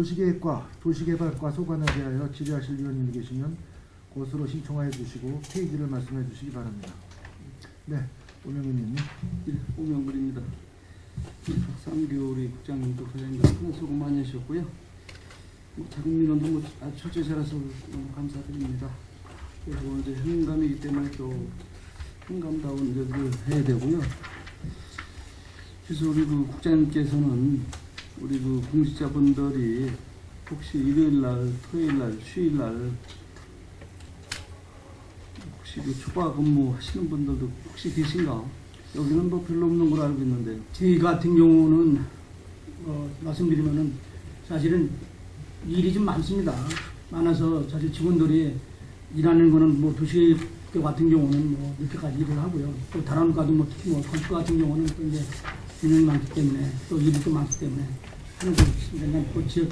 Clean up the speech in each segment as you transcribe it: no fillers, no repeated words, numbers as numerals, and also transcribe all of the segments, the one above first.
도시계획과 도시개발과 소관에 대하여 질의하실 위원님이 계시면 곧으로 신청하여 주시고 페이지를 말씀해 주시기 바랍니다. 네, 오명근님. 오명근입니다. 3개월 우리 국장님도 과장님도 큰 수고 많이 하셨고요. 작은 민원도 아주 철저히 잘해서 너무 감사드립니다. 그리고 이제 현감이기 때문에 또 현감다운 일을 해야 되고요. 그래서 우리 그 국장님께서는 우리 그 공직자분들이 혹시 일요일날, 토요일날, 휴일날 혹시 그 초과 근무하시는 분들도 혹시 계신가? 여기는 뭐 별로 없는 걸로 알고 있는데. 저희 같은 경우는 말씀드리면은 사실은 일이 좀 많습니다. 많아서 사실 직원들이 일하는 거는 뭐 도시 같은 경우는 뭐 늦게까지 일을 하고요. 또 다른 과도 뭐 특히 뭐 건축 같은 경우는 또 이제 인원이 많기 때문에 또 일이 좀 많기 때문에 하는 거 있습니다. 그 지역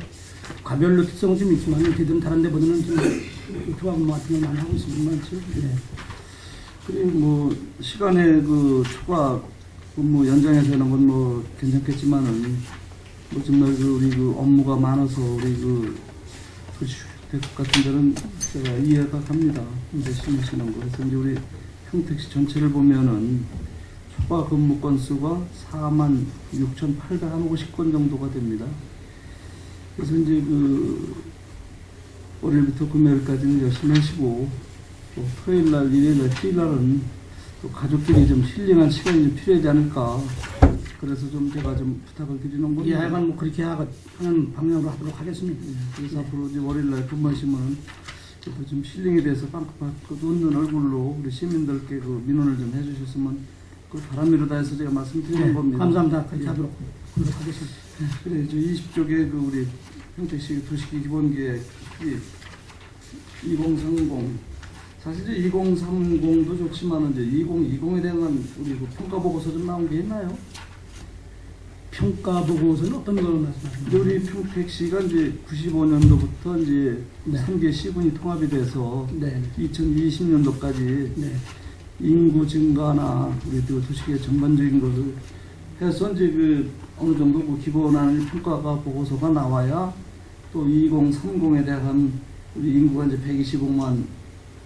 과별로 특성은 좀 있지만 저희들은 다른 데보다는 좀 조합 같은 거 많이 하고 있습니다. 네. 그리고 뭐 시간에 그 초과 근무 연장해서 하는 건 뭐 괜찮겠지만은 뭐 정말 그 우리 그 업무가 많아서 우리 그 도시주택 같은 데는 제가 이해가 갑니다. 열심히 하시는 거. 그래서 이제 우리 평택시 전체를 보면은 초과 근무 건수가 46,850건 정도가 됩니다. 그래서 이제 그 월요일부터 금요일까지는 열심히 하시고 또 토요일날, 일요일날, 휴일날은 또 가족끼리 좀 힐링한 시간이 좀 필요하지 않을까. 그래서 좀 제가 좀 부탁을 드리는 겁니다. 예, 하여간 뭐 그렇게 하는 방향으로 하도록 하겠습니다. 그래서 앞으로 이제 월요일날 근무하시면 좀 힐링에 대해서 빵긋빵긋 웃는 얼굴로 우리 시민들께 그 민원을 좀 해주셨으면 그 바람이로 다해서 제가 말씀드리는 네, 겁니다. 감사합니다. 그렇게 하도록 하겠습니다. 그래, 저 20쪽에 그 우리 평택시 도시기 기본계획 2030 사실 이제 2030도 좋지만 이제 2020에 대한 우리 그 평가 보고서 좀 나온 게 있나요? 평가 보고서는 어떤 걸 말씀하시나요? 우리 평택시가 이제 95년도부터 이제 네. 3개 시군이 통합이 돼서 네. 2020년도까지 네. 인구 증가나 우리 그 도시계획 전반적인 것을 해서 이제 그 어느 정도 그 기본한 평가가 보고서가 나와야 또 2030에 대한 우리 인구가 이제 125만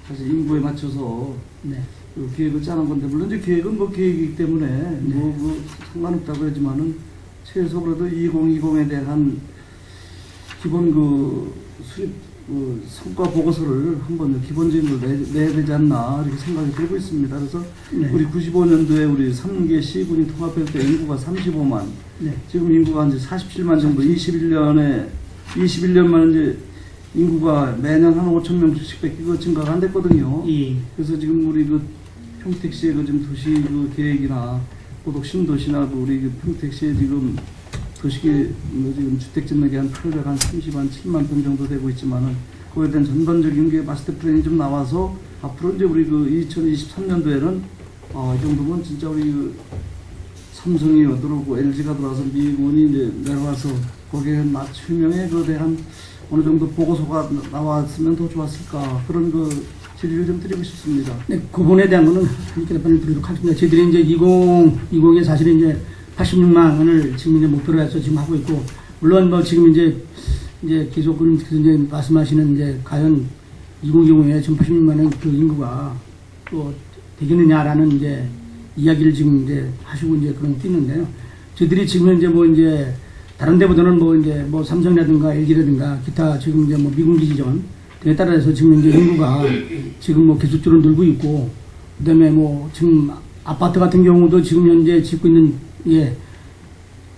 사실 인구에 맞춰서 네. 그 계획을 짜는 건데 물론 이제 계획은 뭐 계획이기 때문에 뭐 상관없다고 하지만은 최소 그래도 2020에 대한 기본 그 수립 그 성과 보고서를 한번 기본적인 걸 내야 되지 않나 이렇게 생각이 들고 있습니다. 그래서 네. 우리 95년도에 우리 3개 시군이 통합할 때 인구가 35만, 네. 지금 인구가 이제 47만 정도, 21년만 이제 인구가 매년 한 5천 명씩 그 증가가 안 됐거든요. 예. 그래서 지금 우리 그 평택시의 그 지금 도시 그 계획이나 고독 신도시나 그 우리 그 평택시의 지금 도시계 뭐 지금 주택 짓는 게 한 837만 평 정도 되고 있지만은 그거에 대한 전반적인 게 마스터 플랜이 좀 나와서 앞으로 이제 우리 그 2023년도에는 이 정도면 진짜 우리 그 삼성이 들어오고 LG가 들어와서 미군이 이제 내려와서 거기에 맞춤형에 그에 대한 어느 정도 보고서가 나왔으면 더 좋았을까 그런 그 질의를 좀 드리고 싶습니다. 네, 그 부분에 대한 거는 이렇게 답변을 드리도록 하겠습니다. 저희들이 이제 2020에 사실은 이제 86만 원을 지금 이제 목표로 해서 지금 하고 있고, 물론 뭐 지금 이제 계속 이제 말씀하시는 이제 과연 2020에 지금 86만 원 그 인구가 또 되겠느냐라는 이제 이야기를 지금 이제 하시고 이제 그런 게 있는데요. 저희들이 지금 이제 뭐 이제 다른 데보다는 뭐 이제 뭐 삼성이라든가 LG라든가 기타 지금 이제 뭐 미군 기지전 등에 따라서 지금 이제 인구가 지금 뭐 계속적으로 늘고 있고, 그다음에 뭐 지금 아파트 같은 경우도 지금 현재 짓고 있는 예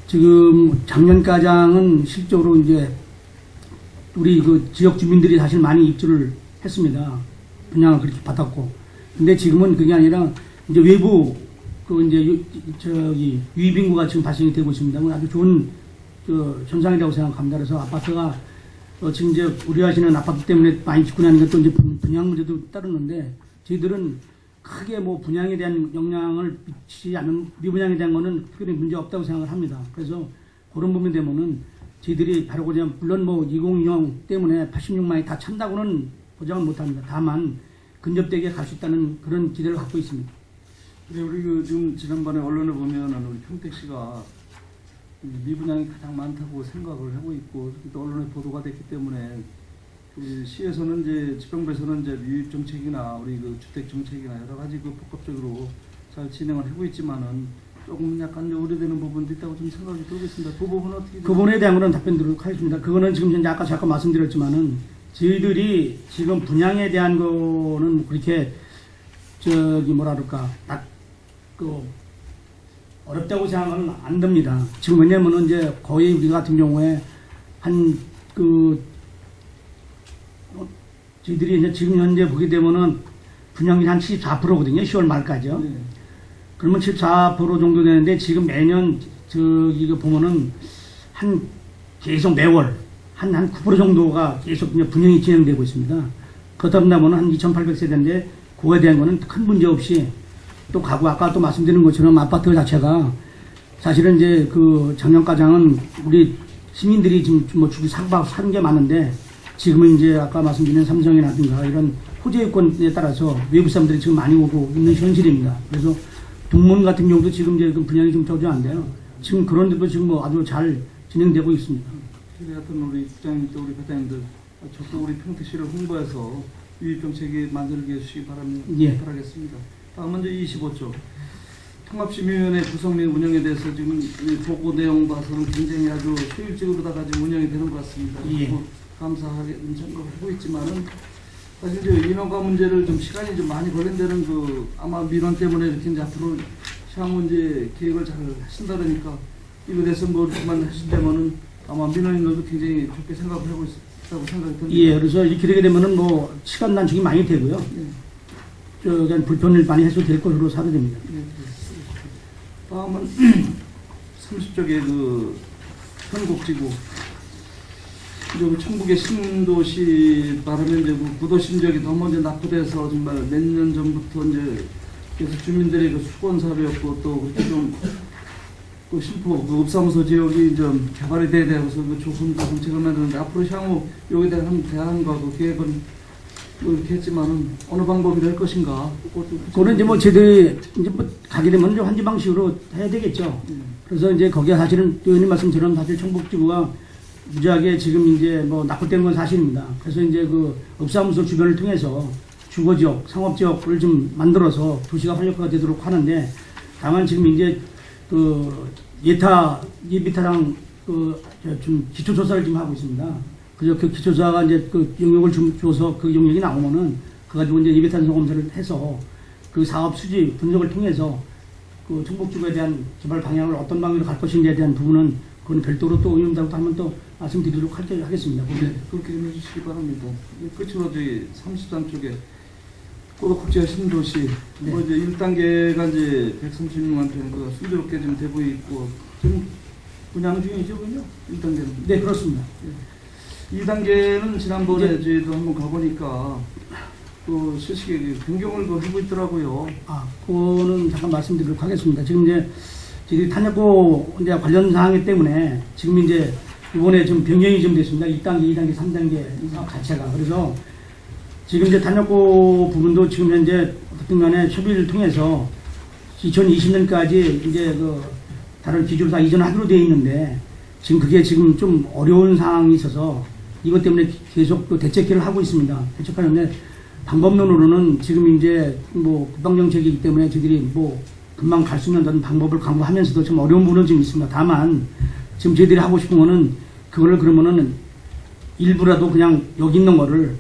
지금 작년가장은 실적으로 이제 우리 그 지역 주민들이 사실 많이 입주를 했습니다. 분양을 그렇게 받았고, 근데 지금은 그게 아니라 이제 외부 그 이제 저기 유입 인구가 지금 발생이 되고 있습니다. 아주 좋은 그 현상이라고 생각합니다. 그래서 아파트가 지금 이제 우려하시는 아파트 때문에 많이 짓고 나는 것도 이제 분양 문제도 따르는데, 저희들은 크게 뭐 분양에 대한 영향을 미치지 않는, 미분양에 대한 거는 특별히 문제 없다고 생각을 합니다. 그래서 그런 부분이 되면은 저희들이 바로 그냥 물론 뭐 2020 때문에 86만이 다 찬다고는 보장을 못 합니다. 다만 근접되게 갈 수 있다는 그런 기대를 갖고 있습니다. 근데 우리 그 지금 지난번에 언론에 보면은 우리 평택시가 미분양이 가장 많다고 생각을 하고 있고 또 언론에 보도가 됐기 때문에 우리 시에서는 이제 집행부에서는 이제 유입 정책이나 우리 그 주택 정책이나 여러 가지 그 복합적으로 잘 진행을 하고 있지만은 조금 약간 우려되는 부분도 있다고 좀 생각이 들고 있습니다. 그 부분은 어떻게 그 부분에 대한 거는 답변 드리도록 하겠습니다. 그거는 지금 현재 아까 잠깐 말씀드렸지만은 저희들이 지금 분양에 대한 거는 그렇게 저기 뭐라 그럴까 그 어렵다고 생각은 안 됩니다. 지금 왜냐면은 이제 거의 우리 같은 경우에 저희들이 이제 지금 현재 보게 되면은 분양률이 한 74%거든요. 10월 말까지요. 네. 그러면 74% 정도 되는데 지금 매년 이거 보면은 계속 매월 한 9% 정도가 계속 이제 분양이 진행되고 있습니다. 그렇다 보면 한 2,800세대인데 그거에 대한 거는 큰 문제 없이 또 가고 아까 또 말씀드린 것처럼 아파트 자체가 사실은 이제 그 작년가장은 우리 시민들이 지금 뭐 주기 사는 게 많은데 지금은 이제 아까 말씀드린 삼성이라든가 이런 호재 요건에 따라서 외부 사람들이 지금 많이 오고 있는 현실입니다. 그래서 동문 같은 경우도 지금 이제 그 분양이 좀 저조한데요. 지금 그런데도 지금 뭐 아주 잘 진행되고 있습니다. 하여튼 우리 국장님 또 우리 과장님들 적극 우리 평택시를 홍보해서 유입 정책이 만들게 해주시기 바라겠습니다. 다음은 이제 25조 통합심의위원회 구성 및 운영에 대해서 지금 이 보고 내용 봐서는 굉장히 아주 효율적으로다가 지금 운영이 되는 것 같습니다. 예. 감사하게 생각을 하고 있지만은 사실 이제 인허가 문제를 좀 시간이 좀 많이 걸린다는 그 아마 민원 때문에 이렇게 이제 앞으로 향후 이제 계획을 잘 하신다 그러니까 이거 대해서 뭐 그만 하신다면은 아마 민원인들도 굉장히 좋게 생각을 하고 있다고 생각이 듭니다. 예, 그래서 이렇게 되게 되면은 뭐 시간 단축이 많이 되고요. 예. 그냥 불편을 많이 해소될 것으로 사료됩니다. 예, 다음은 30쪽의 그 현곡지구 이제 청북의 신도시 말하면 이제 그 구도심지역이 너무 이제 낙후돼서 정말 몇 년 전부터 이제 계속 주민들의 그 수건 사료였고 또 그렇게 좀 그 신포 그 읍사무소 지역이 좀 개발이 돼야 돼서 그 조금 더 정책을 만드는데 앞으로 향후 여기에 대한 대안과 그 계획은 뭐 이렇게 했지만은 어느 방법이 될 것인가? 그거는 이제 뭐 저희들이 이제 뭐 가게 되면 이제 환지 방식으로 해야 되겠죠. 그래서 이제 거기가 사실은 의원님 말씀처럼 사실 청북지구가 무지하게 지금 이제 뭐 낙후된 건 사실입니다. 그래서 이제 그 읍사무소 주변을 통해서 주거지역, 상업지역을 좀 만들어서 도시가 활력화가 되도록 하는데 다만 지금 이제 그 예비타랑 좀 기초조사를 좀 하고 있습니다. 그래서 그 기초조사가 이제 그 영역을 줘서 그 영역이 나오면은 그 가지고 이제 예비탄소 검사를 해서 그 사업 수지 분석을 통해서 그 청북지구에 대한 개발 방향을 어떤 방향으로 갈 것인지에 대한 부분은 그건 별도로 또 의원님들하고 한번 또 말씀드리도록 하겠습니다. 네, 그렇게 좀 해주시기 바랍니다. 끝으로 저희 33쪽에 꼬독국제 신도시 네. 뭐 이제 1단계가 이제 136만 평 순조롭게 좀 되고 있고 지금 분양 중이죠, 그죠? 1단계는. 네, 그렇습니다. 2단계는 지난번에 저희도 한번 가보니까 그 실시에 변경을 하고 있더라고요. 그거는 잠깐 말씀드리도록 하겠습니다. 지금 이제 저희 탄핵고 이제 관련 사항이기 때문에 지금 이제 이번에 좀 변경이 좀 됐습니다. 2단계, 2단계, 3단계 사업 자체가. 그래서 지금 이제 탄핵고 부분도 지금 현재 어떻든 간에 협의를 통해서 2020년까지 이제 그 다른 기준으로 다 이전하기로 되어 있는데 지금 그게 지금 좀 어려운 상황이 있어서 이것 때문에 계속 또 대책회를 하고 있습니다. 대책하는데 방법론으로는 지금 이제 뭐 국방정책이기 때문에 저희들이 뭐 금방 갈 수 있는 방법을 강구하면서도 좀 어려운 부분은 좀 있습니다. 다만 지금 저희들이 하고 싶은 거는 그거를 그러면은 일부라도 그냥 여기 있는 거를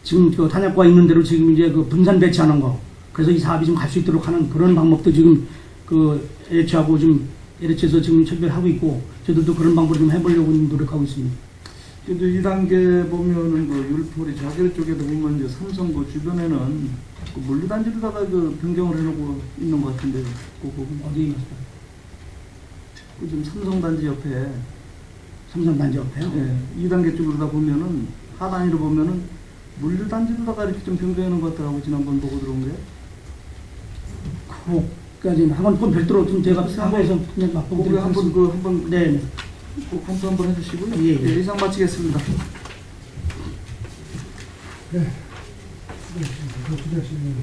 지금 그 탄핵과 있는 대로 지금 이제 그 분산 배치하는 거 그래서 이 사업이 좀 갈 수 있도록 하는 그런 방법도 지금 그 LH하고 좀 LH에서 지금 협의하고 있고 저희들도 그런 방법을 좀 해보려고 노력하고 있습니다. 그래도 2단계 보면은 그 율포리 자결 쪽에도 보면 이제 삼성 그 주변에는 그 물류단지로다가 그 변경을 해놓고 있는 것 같은데 그 부분 어디 그 지금 삼성단지 옆에 삼성단지 옆에요? 네, 2단계 쪽으로다 보면은 하단위로 보면은 물류단지로다가 이렇게 좀 변경하는 것 같더라고 지난번 보고 들어온 게. 그까지는 한번 꼭 별도로 좀 제가 상고에서 그냥 맛보고 거기 한번 그 한번 네. 꼭 검토 한번 해주시고요. 예, 예. 네, 이상 마치겠습니다. 네. 기자실위원님.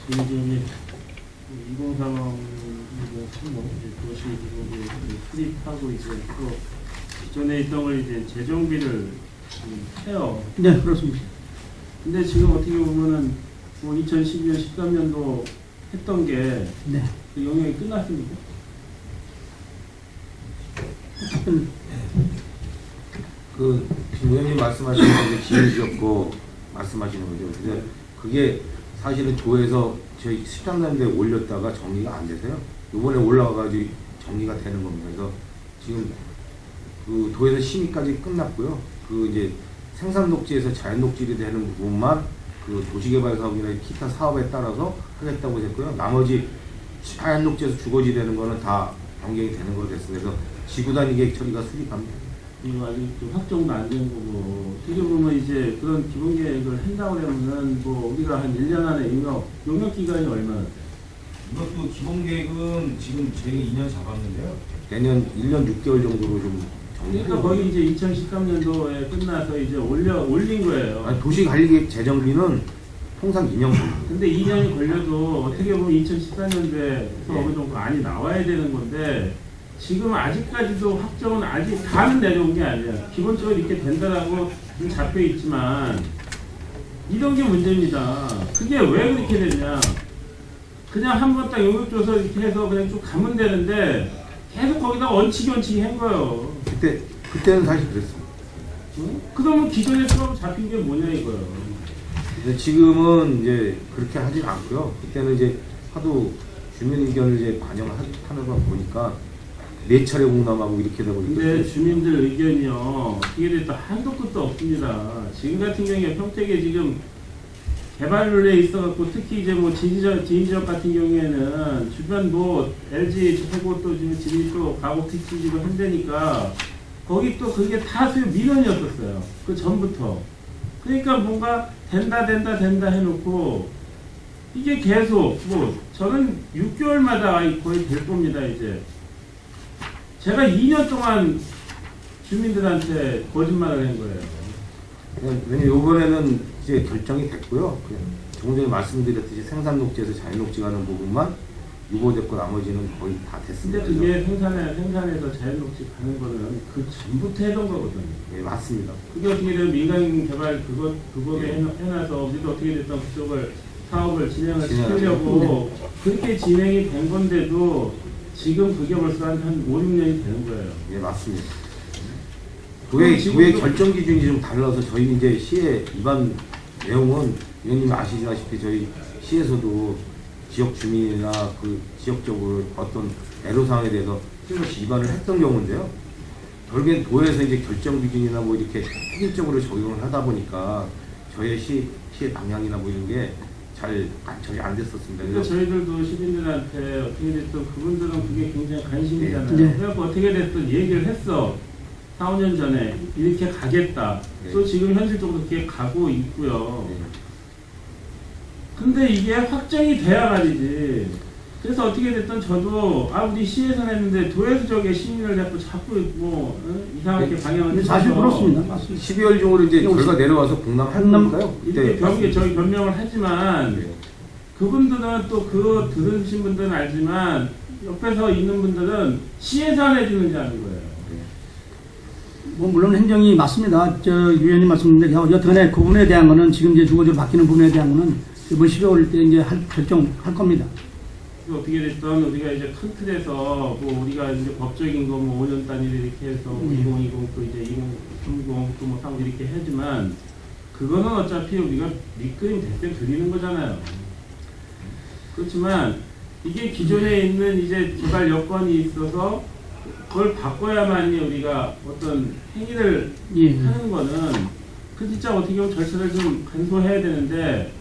신의원님, 2030 도시 기록을 수립하고 이제 또 기존에 있던 걸 이제 재정비를 해요. 네, 그렇습니다. 근데 지금 어떻게 보면은 뭐 2012년, 13년도 했던 게 네. 그 영역이 끝났습니까? 그 지금 의원님 말씀하시는 게 지은지역구 말씀하시는 거죠. 근데 그게 사실은 도에서 저희 13년도에 올렸다가 정리가 안 돼서요. 이번에 올라가가지고 정리가 되는 겁니다. 그래서 지금 그 도에서 심의까지 끝났고요. 그 이제 생산녹지에서 자연녹지이 되는 부분만 그 도시개발사업이나 기타 사업에 따라서 하겠다고 했고요. 나머지 자연녹지에서 주거지 되는 거는 다 변경이 되는 걸로 됐습니다. 그래서 지구단위 계획 처리가 수립합니다. 이거 아직 좀 확정도 안 된 거고 어떻게 보면 이제 그런 기본 계획을 한다고 그러면은 뭐 우리가 한 1년 안에 용역 기간이 얼마나? 이것도 기본 계획은 지금 저희가 2년 잡았는데요. 내년 1년 6개월 정도로 좀 그러니까 거의 이제 2013년도에 끝나서 이제 올린 거예요. 아니, 도시관리계획 재정비는 통상 2년 걸립니다. 근데 2년이 걸려도 어떻게 보면 2014년도에서 어느 정도 안이 나와야 되는 건데 지금 아직까지도 확정은 아직 다는 내려온 게 아니야. 기본적으로 이렇게 된다라고 좀 잡혀 있지만 이런 게 문제입니다. 그게 왜 그렇게 됐냐? 그냥 한 번 딱 용역 줘서 이렇게 해서 그냥 쭉 가면 되는데 계속 거기다 얹히기 한 거예요. 그때는 사실 그랬어요. 응? 그러면 기존에 처음 잡힌 게 뭐냐 이거예요. 근데 지금은 이제 그렇게 하진 않고요. 그때는 이제 하도 주민 의견을 이제 반영하는 거 보니까 4차례 공람하고 이렇게 되고 근데 주민들 의견이요. 어떻게 됐다 한도 끝도 없습니다. 지금 같은 경우에 평택에 지금 개발에 있어갖고 특히 이제 뭐 지인지역 같은 경우에는 주변 뭐 LG 최고 또 지금 집이 또 가곡 택지 지금 한다니까 거기 또 그게 다 수요 민원이었었어요. 그 전부터. 그러니까 뭔가 된다 해놓고 이게 계속 뭐 저는 6개월마다 거의 될 겁니다 이제. 제가 2년 동안 주민들한테 거짓말을 한 거예요. 왜냐면 이번에는 이제 결정이 됐고요. 조금 전에 말씀드렸듯이 생산녹지에서 자연녹지 가는 부분만 유보됐고 나머지는 거의 다 됐습니다. 근데 그게 생산에서 자연녹지 가는 거는 그 전부터 해던 거거든요. 네, 맞습니다. 그게 어떻게 되면 민간 개발 그거에 해놔서 우리도 어떻게 됐던 그쪽을 사업을 진행을 시키려고 그렇게 진행이 된 건데도 지금 그게 벌써 한 5, 6년이 되는 거예요. 예, 맞습니다. 도의 결정 기준이 좀 달라서 저희 이제 시의 입안 내용은 위원님이 아시다시피 저희 시에서도 지역 주민이나 그 지역적으로 어떤 애로사항에 대해서 틀림없이 위반을 했던 경우인데요. 결국엔 도에서 이제 결정 기준이나 뭐 이렇게 획일적으로 적용을 하다 보니까 저희 시의 방향이나 뭐 이런 게 잘 안 됐었습니다. 그러니까 저희들도 시민들한테 어떻게 됐든 그분들은 그게 굉장히 관심이잖아요. 네. 그래서 어떻게 됐든 얘기를 했어. 4, 5년 전에 이렇게 가겠다. 네. 또 지금 현실적으로 그렇게 가고 있고요. 네. 근데 이게 확정이 돼야 말이지. 그래서 어떻게 됐든 저도 우리 시에서 했는데 도에서 저게 시민을 자꾸 뭐 이상하게 방향을 근데 사실 틀어서 그렇습니다. 맞습니다. 12월 중으로 이제 결과 내려와서 공람할 거니까요. 이렇게 저희 변명을 하지만 네. 그분들은 또 그 들으신 분들은 알지만 옆에서 있는 분들은 시에서 안 해주는지 아는 거예요. 뭐 물론 행정이 맞습니다. 저 위원님 말씀인데 여튼간에 그 부분에 대한 거는 지금 이제 주거지로 바뀌는 부분에 대한 거는 이번 12월 때 이제 결정할 겁니다. 어떻게 됐든 우리가 이제 큰 틀에서 뭐 우리가 이제 법적인 거 뭐 5년 단위로 이렇게 해서 2020 또 이제 2030 또 뭐 하고 이렇게 하지만 그거는 어차피 우리가 밑그림 대충 그리는 거잖아요. 그렇지만 이게 기존에 있는 이제 개발 여건이 있어서 그걸 바꿔야만이 우리가 어떤 행위를 하는 거는 그 진짜 어떻게 보면 절차를 좀 간소해야 되는데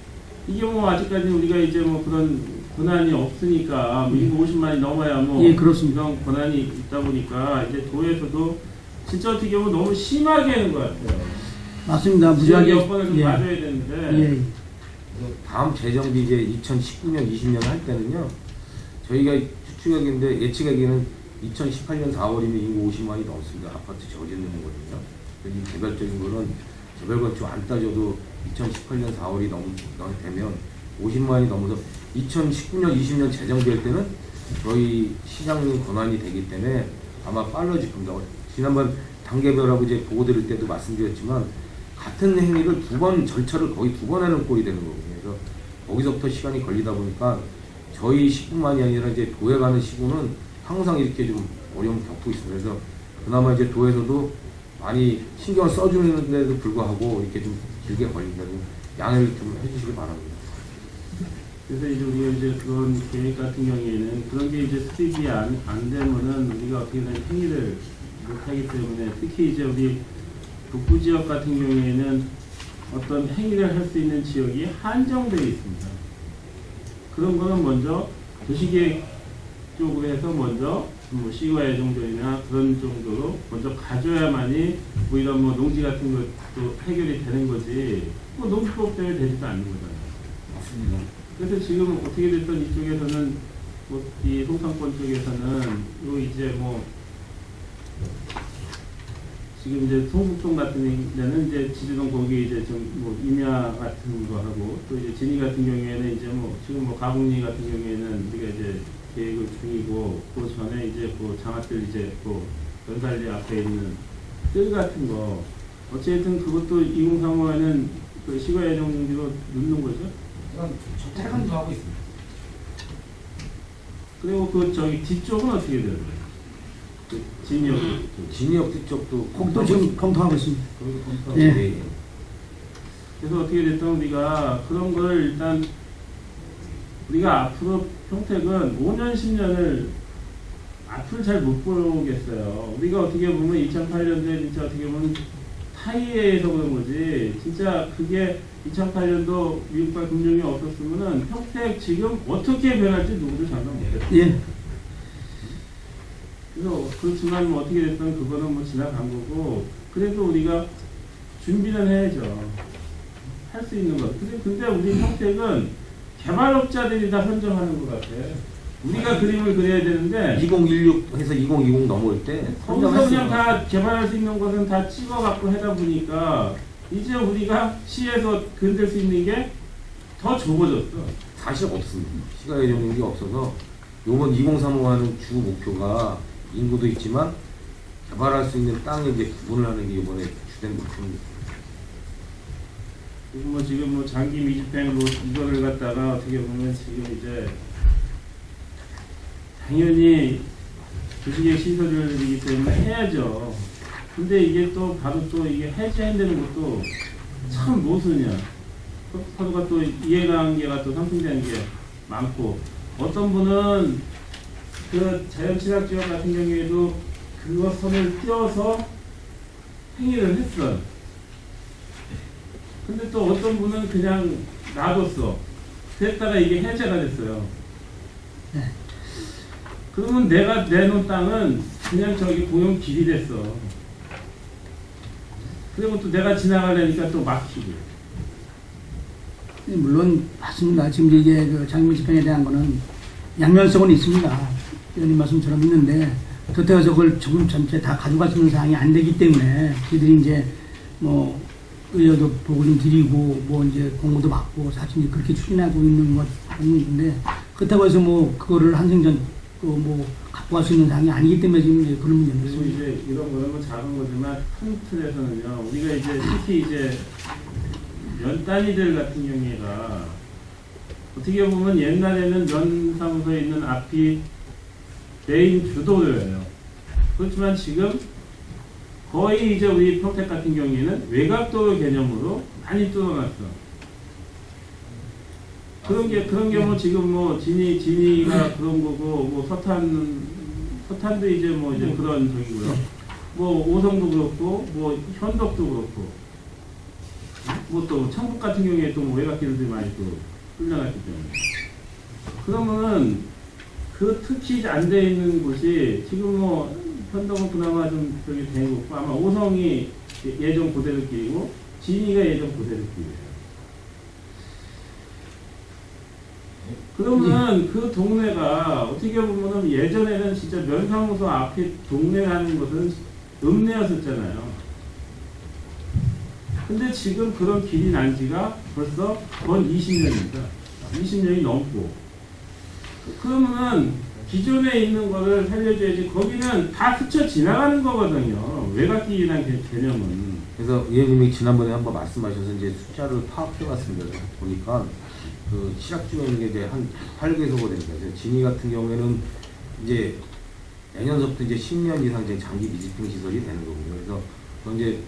이게 뭐 아직까지 우리가 이제 뭐 그런 권한이 없으니까 뭐 인구 50만이 넘어야 뭐 그렇습니다. 이런 권한이 있다 보니까 이제 도에서도 진짜 어떻게 보면 너무 심하게 하는 것 같아요. 맞습니다. 지역 무지하게 여건을 좀 맞아야 되는데 다음 재정비 이제 2019년, 20년 할 때는요. 저희가 추측하기인데 예측하기는 2018년 4월이면 인구 50만이 넘습니다. 아파트 저짓는 거거든요. 이 개별적인 거는 개별 건축 안 따져도 2018년 4월이 되면 50만이 넘어서 2019년, 20년 재정될 때는 저희 시장님 권한이 되기 때문에 아마 빨라질 겁니다. 지난번 단계별하고 이제 보고 드릴 때도 말씀드렸지만 같은 행위를 두 번 절차를 거의 두 번 하는 꼴이 되는 거거든요. 그래서 거기서부터 시간이 걸리다 보니까 저희 시군만이 아니라 이제 도에 가는 시군은 항상 이렇게 좀 어려움을 겪고 있습니다. 그래서 그나마 이제 도에서도 많이 신경을 써주는데도 불구하고 이렇게 좀 길게 걸린다. 양해를 좀 해주시기 바랍니다. 그래서 이제 우리가 이제 그런 계획 같은 경우에는 그런 게 이제 수립이 안 되면은 우리가 어떻게든 행위를 못하기 때문에 특히 이제 우리 북부 지역 같은 경우에는 어떤 행위를 할 수 있는 지역이 한정되어 있습니다. 그런 거는 먼저 도시계획 쪽으로 해서 먼저 뭐 시와 예정전이나 그런 정도로 먼저 가져야만이 뭐 이런 뭐 농지 같은 것도 해결이 되는 거지 뭐 농지법 때문에 되지도 않는 거잖아요. 맞습니다. 그래서 지금 어떻게 됐든 이쪽에서는 뭐 이 송탄권 쪽에서는 요 이제 뭐 지금 이제 송북동 같은 데는 이제 지리동 거기 이제 좀 뭐 임야 같은 거 하고 또 이제 진이 같은 경우에는 이제 뭐 지금 뭐 가북리 같은 경우에는 우리가 이제 계획을 중이고 그 전에 이제 그 장학들 이제 그 연살리 앞에 있는 뜰 같은 거 어쨌든 그것도 2035에는 그 시가 예정지로 넣는 거죠. 택한도 하고 있습니다. 그리고 그 저기 뒤쪽은 어떻게 돼요? 그 진역 진역 뒤쪽도 거기도 지금 검토하고 있습니다. 예. 예. 그래서 어떻게 됐든 우리가 그런 걸 일단 우리가 앞으로 평택은 5년 10년을 앞을 잘 못 보겠어요. 우리가 어떻게 보면 2008년도에 진짜 어떻게 보면 타이에서 그런 거지 진짜 그게 2008년도 미국발 금융이 없었으면은 평택 지금 어떻게 변할지 누구도 장담 못했어요. 예. 그래서 그렇지만 뭐 어떻게 됐든 그거는 뭐 지나간 거고 그래도 우리가 준비는 해야죠. 할 수 있는 것. 근데 우리 평택은 개발업자들이 다 선정하는 것 같아. 우리가 그림을 그려야 되는데 2016에서 2020 넘을 때 거기서 그냥 다 개발할 수 있는 것은 다 찍어갖고 하다 보니까 이제 우리가 시에서 건들 수 있는 게 더 좁아졌어. 사실 없습니다. 시가 예정력이 없어서 요번 2035하는 주 목표가 인구도 있지만 개발할 수 있는 땅에 이제 구분을 하는 게 이번에 주된 목표입니다. 그리고 뭐 지금 뭐 장기 미집행 뭐 이거를 갖다가 어떻게 보면 지금 이제 당연히 도시계획 시설이기 때문에 해야죠. 근데 이게 또 바로 또 이게 해제한다는 것도 참 모순이야. 서로가 또 이해관계가 또 상충되는 게 많고 어떤 분은 그 자연친화지역 같은 경우에도 그거 선을 띄어서 행위를 했어. 근데 또 어떤 분은 그냥 놔뒀어. 그랬다가 이게 해제가 됐어요. 네. 그러면 내가 내놓은 땅은 그냥 저기 공용 길이 됐어. 그리고 또 내가 지나가려니까 또 막히고. 물론 맞습니다. 지금 이게 그 장미 집행에 대한 거는 양면성은 있습니다. 의원님 말씀처럼 있는데 그렇다고 해서 그걸 조금 전체 다 가져갈 수 있는 사항이 안 되기 때문에 저희들이 이제 뭐 의료도 보고 좀 드리고 뭐 이제 공고도 받고 사실 그렇게 추진하고 있는 것은 있는데 그렇다고 해서 뭐 그거를 한생전 뭐 갖고 갈 수 있는 사항이 아니기 때문에 지금 이제 그런 문제는 그리고 있습니다. 이제 이런 거는 뭐 작은 거지만 큰 틀에서는요. 우리가 이제 특히 이제 면 단위들 같은 경우에가 어떻게 보면 옛날에는 면사무소에 있는 앞이 메인 주도예요. 그렇지만 지금 거의 이제 우리 평택 같은 경우에는 외곽도로 개념으로 많이 뚫어놨어. 그런 경우 지금 뭐 진이가 그런 거고 뭐 서탄도 이제 뭐 이제 그런 저기고요. 뭐 오성도 그렇고 뭐 현덕도 그렇고 뭐 또 청북 같은 경우에 또 뭐 외곽길들이 많이 또 뚫려놨기 때문에 그러면은 그 특히 안 돼 있는 곳이 지금 뭐 현덕은 그나마 좀 저기 된 거고 아마 오성이 예전 그대로 길이고 진이가 예전 그대로 길이에요. 그러면 그 동네가 어떻게 보면은 예전에는 진짜 면사무소 앞에 동네라는 것은 읍내였었잖아요. 근데 지금 그런 길이 난 지가 벌써 건 20년입니다. 20년이 넘고 그러면은 기존에 있는 거를 살려줘야지. 거기는 다 스쳐 지나가는 거거든요. 외곽길이라는 개념은. 그래서 의원님이 지난번에 한번 말씀하셔서 이제 숫자를 파악해봤습니다. 보니까 그 실학 중에 있는 게 이제 한 8개소가 됩니다. 진이 같은 경우에는 이제 내년서부터 이제 10년 이상 이제 장기 미집행 시설이 되는 거고요. 그래서 이제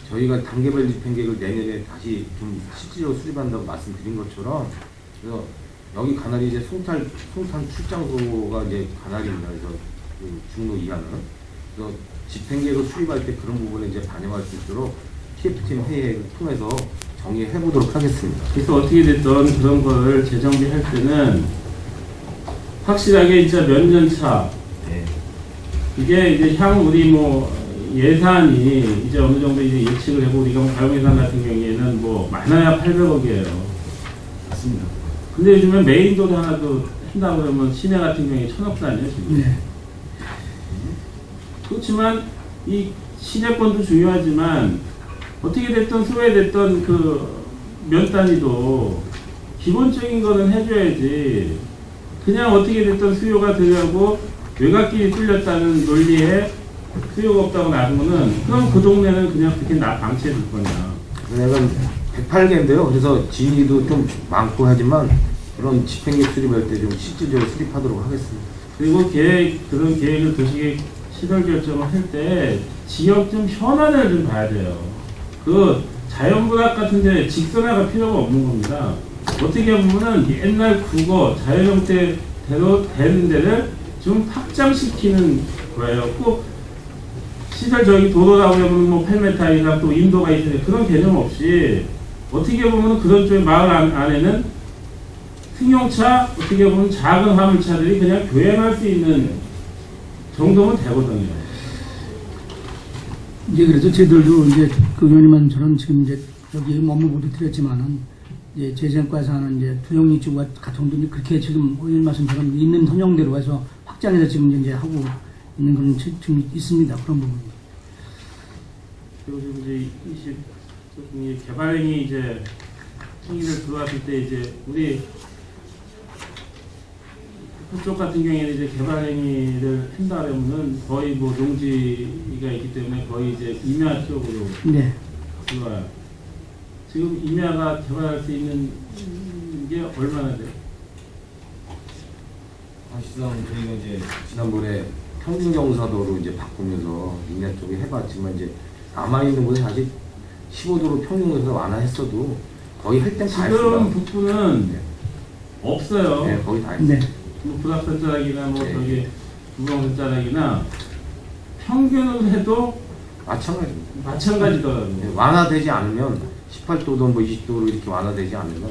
저희가 단계별 집행 계획을 내년에 다시 좀 실질적으로 수립한다고 말씀드린 것처럼, 그래서 여기 관할이 이제 송탄 출장소가 이제 관할입니다. 그래서 그 중로 이하는. 그래서 집행 계획을 수립할 때 그런 부분에 이제 반영할 수 있도록 TF팀 회의를 통해서 정리해 보도록 하겠습니다. 그래서 어떻게 됐든 그런 거를 재정비할 때는 확실하게 이제 몇 년 차, 네. 이게 이제 향후 우리 뭐 예산이 이제 어느 정도 이제 예측을 하고, 우리가 뭐 가용 예산 같은 경우에는 뭐 많아야 800억이에요. 맞습니다. 근데 요즘에 메인 도로 하나도 한다 그러면 시내 같은 경우에 1000억 단위요 지금. 네. 그렇지만 이 시내권도 중요하지만 어떻게 됐든 소외됐던 그 면 단위도 기본적인 거는 해줘야지. 그냥 어떻게 됐든 수요가 들어가고 외곽길이 뚫렸다는 논리에 수요가 없다고 놔두면은, 그럼 그 동네는 그냥 그렇게 방치해 둘 거냐. 내가 108개인데요. 그래서 진위도 좀 많고 하지만 그런 집행계획 수립할 때 좀 실질적으로 수립하도록 하겠습니다. 그리고 그런 계획을 도시계획 시설 결정을 할 때 지역 좀 현안을 좀 봐야 돼요. 그 자연분학 같은 데 직선화가 필요가 없는 겁니다. 어떻게 보면은 옛날 국어, 자연 형태대로 되는 데를 좀 확장시키는 거예요. 꼭 시설 저기 도로라고 하면 뭐 8m 이상 또 인도가 있으니 그런 개념 없이, 어떻게 보면 그런 쪽의 마을 안에는 승용차, 어떻게 보면 작은 화물차들이 그냥 교행할 수 있는 정도면 되거든요. 이제 그래서 저희들도 이제 그 의원님처럼 지금 이제 여기 업무 모두 드렸지만은 이제 재정과에서 하는 이제 투영리 쪽과 같은 경우도 그렇게 지금 의원님 말씀처럼 있는 선형대로 해서 확장해서 지금 이제 하고 있는 그런 지금 있습니다. 그런 부분. 그리고 지금 이제 이 개발행위 이제 행위를 들어왔을 때 이제 우리 그쪽 같은 경우에는 이제 개발행위를 한다면은 거의 뭐 농지가 있기 때문에 거의 이제 임야 쪽으로 네. 들어와요. 지금 임야가 개발할 수 있는 게 얼마나 돼요? 사실상 저희가 이제 지난번에 평균경사도로 이제 바꾸면서 임야 쪽에 해봤지만 이제 남아있는 곳에 아직 15도로 평균경사 완화했어도 거의 할 땐 다 했습니다. 지금 북부는 네. 없어요. 네, 거의 다 했습니다. 네. 뭐 불합선자락이나 뭐 네. 저기 부동선자락이나 평균으로 해도 마찬가지입니다. 마찬가지더라고요. 네, 완화되지 않으면 18도도 뭐 20도로 이렇게 완화되지 않으면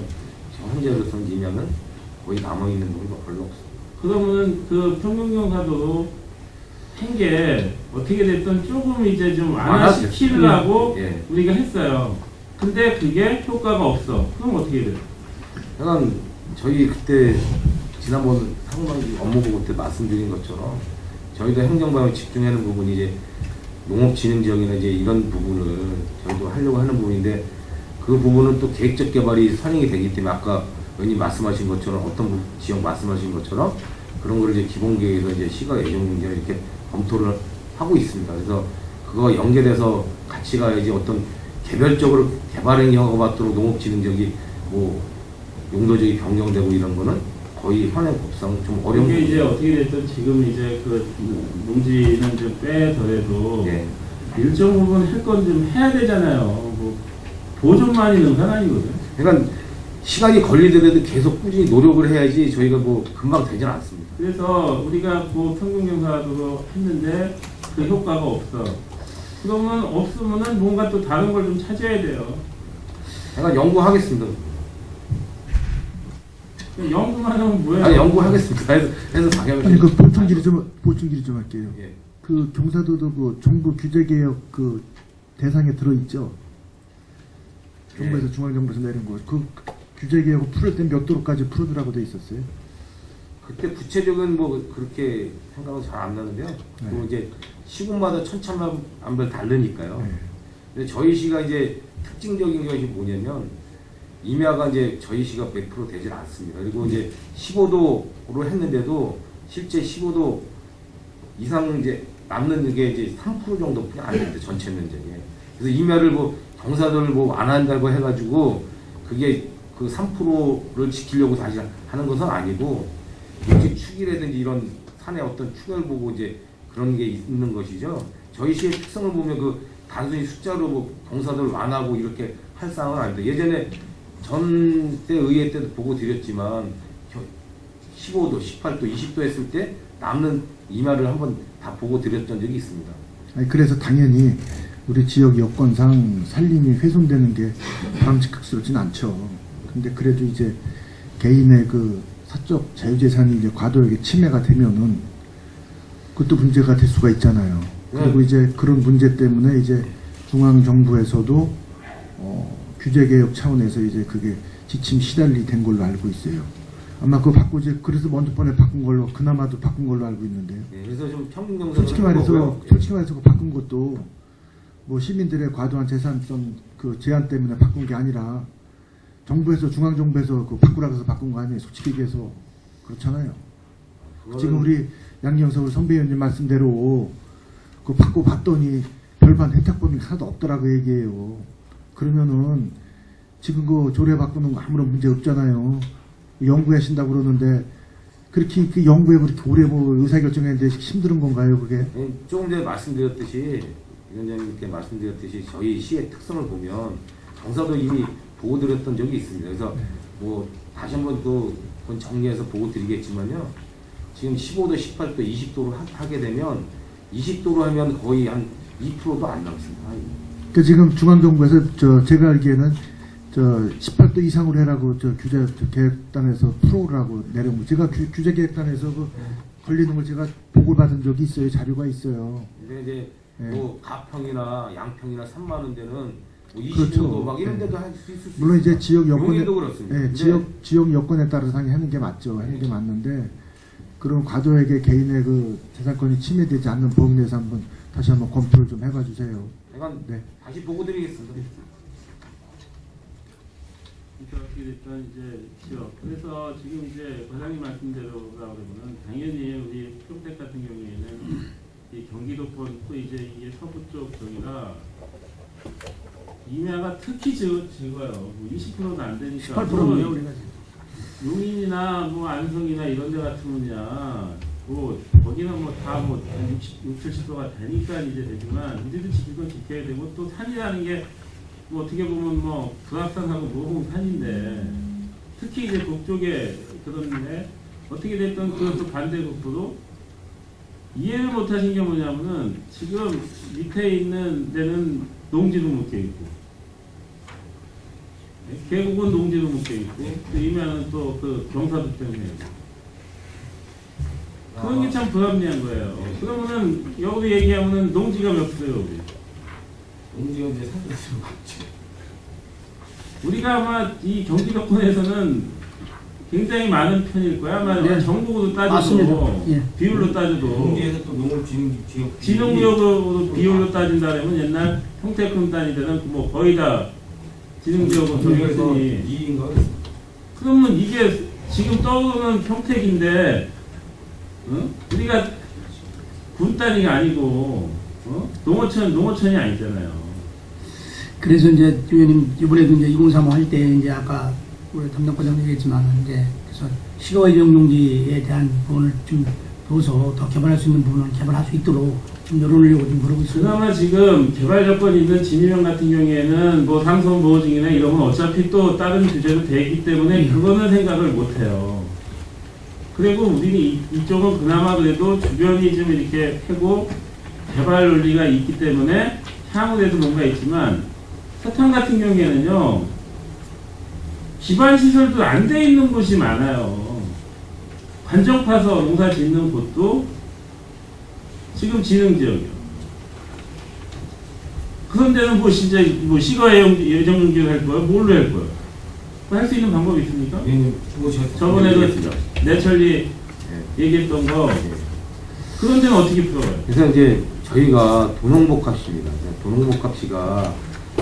지금 현재로서는 임야는 거의 남아있는 부분이 별로 없어요. 그러면은 그 평균경사도 한 게 어떻게 됐든 조금 이제 좀 완화시키려고 예. 우리가 했어요. 근데 그게 효과가 없어. 그럼 어떻게 돼요? 약간 저희 그때 지난번 상반기 업무 보고 때 말씀드린 것처럼 저희도 행정방에 집중하는 부분이 이제 농업진흥지역이나 이제 이런 부분을 저희도 하려고 하는 부분인데, 그 부분은 또 계획적 개발이 선행이 되기 때문에 아까 의원님 말씀하신 것처럼 어떤 지역 말씀하신 것처럼 그런 거를 이제 기본계획에서 이제 시가 예정 문제를 이렇게 검토를 하고 있습니다. 그래서 그거 연계돼서 같이 가야지 어떤 개별적으로 개발행위 허가받도록 농업진흥지역이 뭐 용도적이 변경되고 이런 거는 거의 현행 법상 좀 어려운 이게 이제 부분이에요. 어떻게 됐든 지금 이제 그 농지는 좀 빼더라도 예. 일정 부분 할 건 좀 해야 되잖아요. 뭐 보존만이 능사는 아니거든. 그러니까 시간이 걸리더라도 계속 꾸준히 노력을 해야지 저희가 뭐 금방 되진 않습니다. 그래서 우리가 그 평균경사도로 했는데 그 효과가 없어. 그러면 없으면은 뭔가 또 다른 걸 좀 찾아야 돼요. 제가 연구하겠습니다. 연구만 하면 뭐예요? 아니, 연구하겠습니다. 해서 방향을 아니 그 보충질의 좀 할게요. 예. 그 경사도도 그 정부 규제 개혁 그 대상에 들어 있죠. 정부에서 예. 중앙정부에서 내린 거. 그 규제 개혁을 풀을 때 몇 도로까지 풀어두라고 돼 있었어요. 그때 구체적인 뭐 그렇게 생각은 잘 안 나는데요. 그리고 이제 시군마다 천차만별 다르니까요. 네. 근데 저희 시가 이제 특징적인 것이 뭐냐면 임야가 이제 저희 시가 100% 되질 않습니다. 그리고 이제 15도로 했는데도 실제 15도 이상 이제 남는 게 이제 3% 정도뿐이 안 됩니다. 전체 면적에. 그래서 임야를 뭐 경사도를 뭐 안 한다고 해가지고 그게 그 3%를 지키려고 다시 하는 것은 아니고 이렇게 축이라든지 이런 산의 어떤 축을 보고 이제 그런 게 있는 것이죠. 저희 시의 특성을 보면 그 단순히 숫자로 뭐 경사도를 완하고 이렇게 할 상황은 아닙니다. 예전에 전때 의회 때도 보고 드렸지만 15도, 18도, 20도 했을 때 남는 임야를 한번 다 보고 드렸던 적이 있습니다. 아니, 그래서 당연히 우리 지역 여건상 산림이 훼손되는 게 바람직스럽진 않죠. 근데 그래도 이제 개인의 그 사적 자유재산이 이제 과도하게 침해가 되면은 그것도 문제가 될 수가 있잖아요. 그리고 이제 그런 문제 때문에 이제 중앙 정부에서도 규제 개혁 차원에서 이제 그게 지침 시달리 된 걸로 알고 있어요. 아마 그거 바꾸지, 그래서 먼저 번에 바꾼 걸로, 그나마도 바꾼 걸로 알고 있는데요. 네, 그래서 좀 평균 경사를 솔직히 말해서 그 바꾼 것도 뭐 시민들의 과도한 재산성 그 제한 때문에 바꾼 게 아니라 정부에서, 중앙정부에서 그 바꾸라고 해서 바꾼 거 아니에요. 솔직히 얘기해서. 그렇잖아요. 지금 우리 양영석 선배 의원님 말씀대로 그 바꿔 봤더니 별반 혜택 범위가 하나도 없더라고 얘기해요. 그러면은 지금 그 조례 바꾸는 거 아무런 문제 없잖아요. 연구하신다고 그러는데 그렇게 그 연구에 그렇게 오래 뭐 의사결정했는데 힘든 건가요, 그게? 조금 전에 말씀드렸듯이 위원장님께 말씀드렸듯이 저희 시의 특성을 보면 경사도 이미 보고 드렸던 적이 있습니다. 그래서 뭐 다시 한번 또 그건 정리해서 보고 드리겠지만요. 지금 15도, 18도, 20도로 하게 되면 20도로 하면 거의 한 2%도 안 남습니다. 그 지금 중앙정부에서 제가 알기에는 18도 이상으로 해라고 규제 계획단에서 프로라고 내려온 거. 제가 규제 계획단에서 그 걸리는 걸 제가 보고 받은 적이 있어요. 자료가 있어요. 근데 이제 네. 뭐 가평이나 양평이나 산만한 데는 뭐 25도 그렇죠. 막 이런 네. 데도 할 수 있을 수 물론 이제 있습니다. 지역 여건에, 용인도 그렇습니다. 네, 근데 지역 여건에 따라서 하는 게 맞죠. 하는 게 맞는데 그런 과도하게 개인의 그 재산권이 침해되지 않는 범위 내에서 한번 다시 한번 검토를 좀 해봐 주세요. 제가 네. 다시 보고 드리겠습니다. 어떻게 됐든 이제 지역. 그래서 지금 이제 과장님 말씀대로가 그러면은 당연히 우리 평택 같은 경우에는 이 경기도권 또 이제 이게 서부 쪽 저기가 임야가 특히 적어요. 뭐 20%도 안 되니까. 18%네요, 우리가. 용인이나 뭐 안성이나 이런 데 같으면야 뭐 거기는 뭐 다 뭐 60, 70%가 되니까 이제 되지만 우리도 지킬 건 지켜야 되고 또 산이라는 게 뭐 어떻게 보면 뭐 불합산하고 모공산인데 특히 이제 북쪽에 그런데 어떻게 됐든 그것도 반대 국도도 이해를 못 하신 게 뭐냐면은 지금 밑에 있는 데는 농지도 묶여 있고 계곡은 농지도 묶여 있고 또 임야는 또 그 경사도 때문에 그런 게 참 불합리한 거예요. 그러면은 여기도 얘기하면은 농지가 몇 프로예요, 우리? 용지가 이제 사실은 맞죠. 우리가 아마 이 경기도권에서는 굉장히 많은 편일 거야. 아마 네. 전국으로 따져도 맞습니다. 예. 비율로 따져도 용지에서 또 농업 지역 진흥구역으로 비율로 따진다면 옛날 평택군 단위 때는 뭐 거의 다 진흥지역으로 저기에서 정했으니 2인가 그러면 이게 지금 떠오르는 평택인데 우리가 군 단위가 아니고 농어촌이 아니잖아요. 그래서 이제 의원님 이번에도 이제 2035 할 때 이제 아까 우리 담당 과장님 얘기했지만 이제 그래서 시가 이용용지에 대한 부분을 좀 둬서 더 개발할 수 있는 부분을 개발할 수 있도록 좀 열어놓으려고 좀 그러고 있습니다. 그나마 지금 개발 조건이 있는 진입형 같은 경우에는 뭐 상속 보호증이나 이러면 어차피 또 다른 규제로 되기 때문에 그거는 생각을 못 해요. 그리고 우리는 이쪽은 그나마 그래도 주변이 좀 이렇게 패고 개발 논리가 있기 때문에 향후에도 뭔가 있지만 서탄 같은 경우에는요 기반 시설도 안 돼 있는 곳이 많아요. 관정 파서 농사 짓는 곳도 지금 진흥 지역이요. 그런 데는 뭐 진짜 뭐 시가 예정 용지를 할 거야? 뭘로 할 거야? 할 수 있는 방법이 있습니까? 저번에도 내철리 얘기했던 거 그런 데는 어떻게 풀어가요? 그래서 이제 저희가 도농복합시입니다. 도농복합시가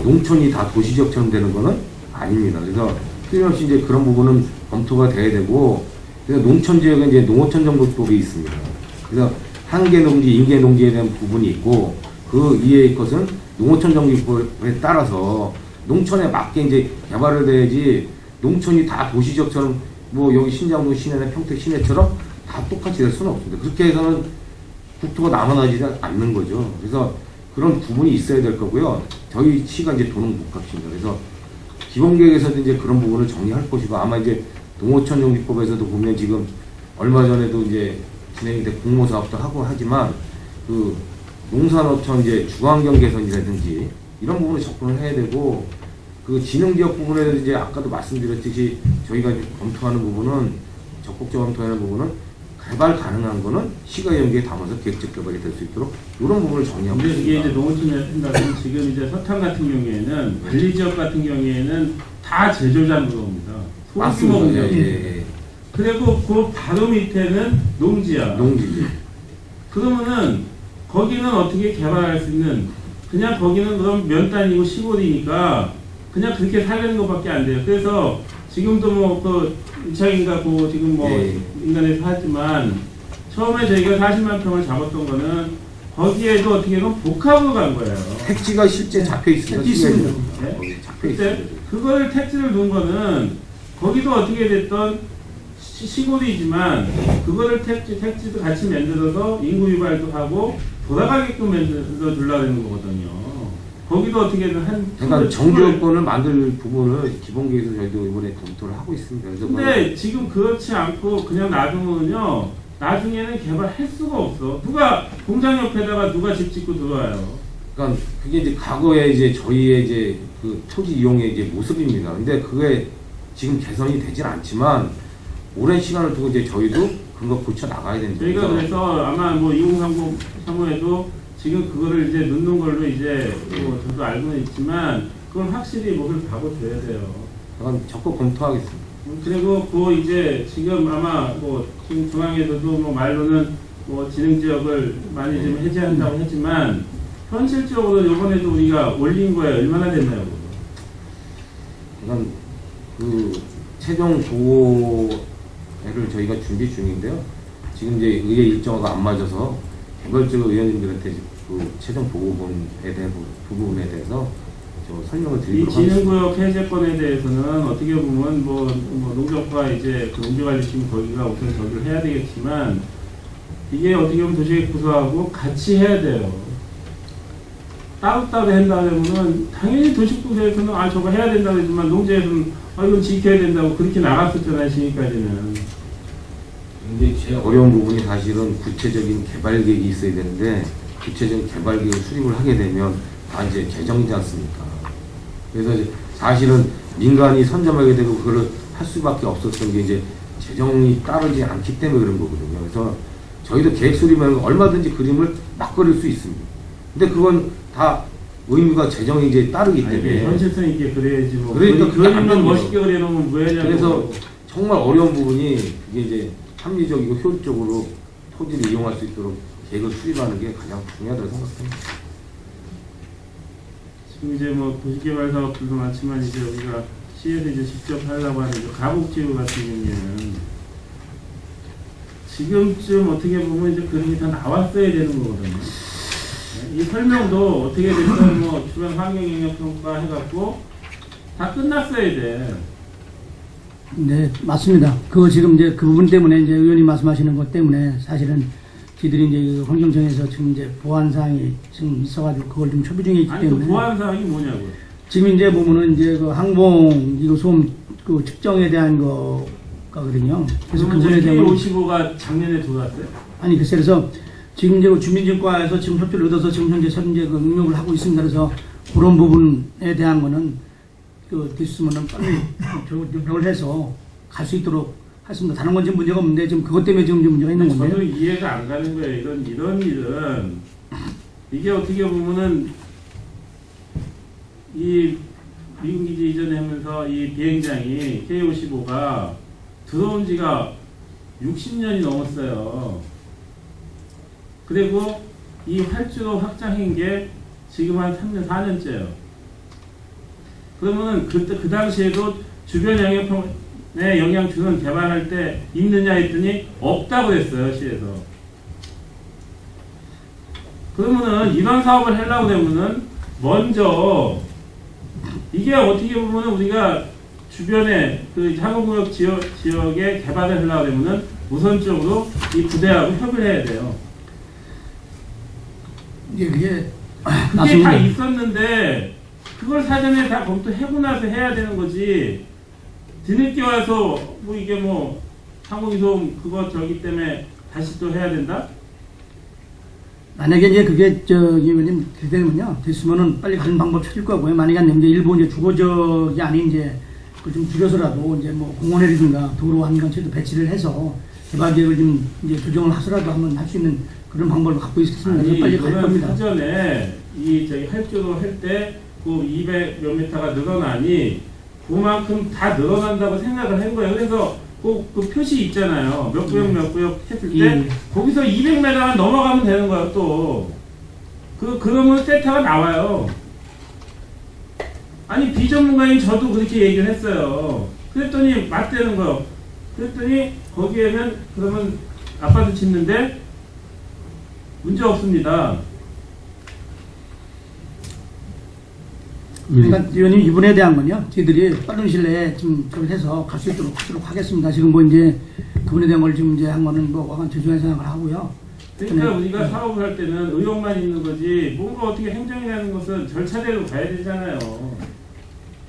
농촌이 다 도시지역처럼 되는 거는 아닙니다. 그래서 틀림없이 이제 그런 부분은 검토가 돼야 되고, 그래서 농촌 지역에 이제 농어촌 정보법이 있습니다. 그래서 한계 농지, 인계 농지에 대한 부분이 있고, 그 이외의 것은 농어촌 정보법에 따라서 농촌에 맞게 이제 개발을 돼야지, 농촌이 다 도시적처럼 뭐 여기 신장동 시내나 평택 시내처럼 다 똑같이 될 수는 없습니다. 그렇게 해서는 국토가 남아나지 않는 거죠. 그래서 그런 부분이 있어야 될 거고요. 저희 시가 이제 도는 복합시입니다. 그래서 기본계획에서도 이제 그런 부분을 정리할 것이고, 아마 이제 농어촌 정비법에서도 보면 지금 얼마 전에도 이제 진행이 된 공모 사업도 하고 하지만, 그 농산어촌 이제 주환경 개선이라든지 이런 부분을 접근을 해야 되고, 그 진흥지역 부분에 이제 아까도 말씀드렸듯이 저희가 검토하는 부분은, 적극적으로 검토하는 부분은 개발 가능한 거는 시가 연계에 담아서 계획적 개발이 될 수 있도록 이런 부분을 정리하고 근데 이게 이제 있습니다. 농어촌에 한다면 지금 이제 서탄 같은 경우에는 관리 지역 같은 경우에는 다 제조장 들어옵니다. 소규모 맞습니다. 공장. 예. 그리고 그 바로 밑에는 농지야. 농지. 그러면은 거기는 어떻게 개발할 수 있는, 그냥 거기는 그럼 면단이고 시골이니까 그냥 그렇게 살려는 것밖에 안 돼요. 그래서 지금도 뭐 그 이창인가 그 지금 뭐 예. 인간에서 하지만 처음에 저희가 40만 평을 잡았던 거는 거기에도 어떻게 보면 복합으로 간 거예요. 택지가 실제 잡혀 있습니다. 택지 있습니다. 네? 거기 잡혀 그때 있습니다. 그걸 택지를 둔 거는 거기도 어떻게 됐던 시골이지만 그거를 택지도 같이 만들어서 인구 유발도 하고 돌아가게끔 만들어 주려고 하는 거거든요. 거기도 어떻게든 한 그러니까 정주요건을 만들 부분을 기본계획에서 저희도 이번에 검토를 하고 있습니다. 그래서 근데 지금 그렇지 않고 그냥 놔두면요, 나중에는 개발할 수가 없어. 누가 공장 옆에다가 누가 집 짓고 들어와요. 그러니까 그게 이제 과거에 이제 저희의 이제 그 토지 이용의 이제 모습입니다. 근데 그게 지금 개선이 되진 않지만 오랜 시간을 두고 이제 저희도 그런 거 고쳐 나가야 됩니다. 저희가 그래서 아마 뭐 2030 사무에도 지금 그거를 이제 넣는 걸로 이제 뭐 저도 알고는 있지만 그걸 확실히 목을 박아줘야 돼요. 그건 적극 검토하겠습니다. 그리고 그 이제 지금 아마 뭐 지금 중앙에서도 뭐 말로는 뭐 진흥 지역을 많이 좀 해제한다고 했지만 현실적으로 이번에도 우리가 올린 거에 얼마나 됐나요? 그건 그 최종 보고를 저희가 준비 중인데요. 지금 이제 의회 일정화가 안 맞아서 개별적으로 의원님들한테 그 최종 보고본에 대한 부분에 대해서 저 설명을 이 드리도록 하겠습니다. 진흥구역 해제권에 대해서는 어떻게 보면 뭐 농정부가 이제 그 농지관리팀 거기가 우선 저기를 해야 되겠지만 이게 어떻게 보면 도시계획 부서하고 같이 해야 돼요. 따로따로 한다면은 당연히 도시부서에서는 아 저거 해야 된다고 했지만 농지에서는 아 이건 지켜야 된다고 그렇게 나갔었잖아요 시기까지는. 근데 제일 어려운 부분이 사실은 구체적인 개발 계획이 있어야 되는데 구체적인 개발 계획을 수립을 하게 되면 다 이제 개정이지 않습니까? 그래서 이제 사실은 민간이 선점하게 되고 그걸 할 수밖에 없었던 게 이제 재정이 따르지 않기 때문에 그런 거거든요. 그래서 저희도 계획 수립하면 얼마든지 그림을 막 그릴 수 있습니다. 근데 그건 다 의무가 재정이 이제 따르기 때문에 현실성 있게 그래야지 뭐. 그러니까 그게 안 그림만 되는 멋있게 그려놓으면 뭐하냐고. 그래서 정말 어려운 부분이 그게 이제 합리적이고 효율적으로 토지를 이용할 수 있도록 계획을 수립하는 게 가장 중요하다고 생각합니다. 지금 이제 뭐 도시개발 사업들도 많지만 이제 우리가 시에서 이제 직접 하려고 하는 가곡지구 같은 경우에는 지금쯤 어떻게 보면 이제 그림이 다 나왔어야 되는 거거든요. 이 설명도 어떻게 됐든 뭐 주변 환경영향평가 해갖고 다 끝났어야 돼. 네, 맞습니다. 그거 지금 이제 그 부분 때문에 이제 의원님 말씀하시는 것 때문에 사실은 저희들이 이제 그 환경청에서 지금 이제 보완 사항이 지금 있어가지고 그걸 좀 협의 중에 있기 아니 그 때문에 보완 사항이 뭐냐고요. 지금 이제 보면은 이제 그 항봉 이거 소음 그 측정에 대한 거거든요. 그래서 그러면 그분에 이제 대한 K55가 작년에 들어왔어요? 아니 글쎄 그래서 지금 이제 주민증과에서 지금 협조를 얻어서 지금 현재 현재 그 응용을 하고 있습니다. 그래서 그런 부분에 대한 거는 그 됐으면은 빨리 조정을 해서 갈 수 있도록 했습니다. 다른 건 지금 문제가 없는데 지금 그것 때문에 지금 문제가 있는 저도 건데. 이해가 안 가는 거예요. 이런 일은 이게 어떻게 보면은 이 미군 기지 이전에 하면서 이 비행장이 K55가 들어온 지가 60년이 넘었어요. 그리고 이 활주로 확장한 게 지금 한 3년, 4년째요. 그러면은 그 당시에도 주변 영향에 영향 주는 개발할 때 있느냐 했더니 없다고 했어요, 시에서. 그러면은 이런 사업을 하려고 되면은 먼저 이게 어떻게 보면은 우리가 주변에 그 항공구역 지역에 개발을 하려고 되면은 우선적으로 이 부대하고 협의를 해야 돼요. 예, 그게 그게 맞습니다. 다 있었는데 그걸 사전에 다 검토하고 나서 해야 되는 거지. 뒤늦게 와서 뭐 이게 뭐 항공이송 그거 저기 때문에 다시 또 해야 된다? 만약에 이제 그게 저기 의원님 그렇게 되면요 됐으면은 빨리 가는 방법 찾을 거고요. 만약에 안 되면 이제 일부 이제 주거적이 아닌 이제 그걸 좀 줄여서라도 이제 뭐 공원이라든가 도로 한간체도 배치를 해서 개발 계획을 좀 이제 조정을 하서라도 한번 할 수 있는 그런 방법을 갖고 있겠습니다. 아니, 빨리 갈 이거는 겁니다. 사전에 이 저기 할주로 할 때 그 200 몇 미터가 늘어나니 그만큼 다 늘어난다고 생각을 한 거예요. 그래서 그 표시 있잖아요. 몇 구역 했을 때 예. 거기서 200m만 넘어가면 되는 거예요. 또 그러면 세타가 나와요. 아니 비전문가인 저도 그렇게 얘기를 했어요. 그랬더니 맞대는 거예요. 그랬더니 거기에는 그러면 아파트 짓는데 문제 없습니다. 그러니까 의원님 이분에 대한 건요 저희들이 빠른 시일 내에 좀 해서 갈 수 있도록 하도록 하겠습니다. 지금 뭐 이제 그분에 대한 걸 지금 이제 한 거는 뭐 약간 죄송한 생각을 하고요. 그러니까 우리가 사업을 할 때는 의욕만 있는 거지 뭔가 어떻게 행정이라는 것은 절차대로 가야 되잖아요.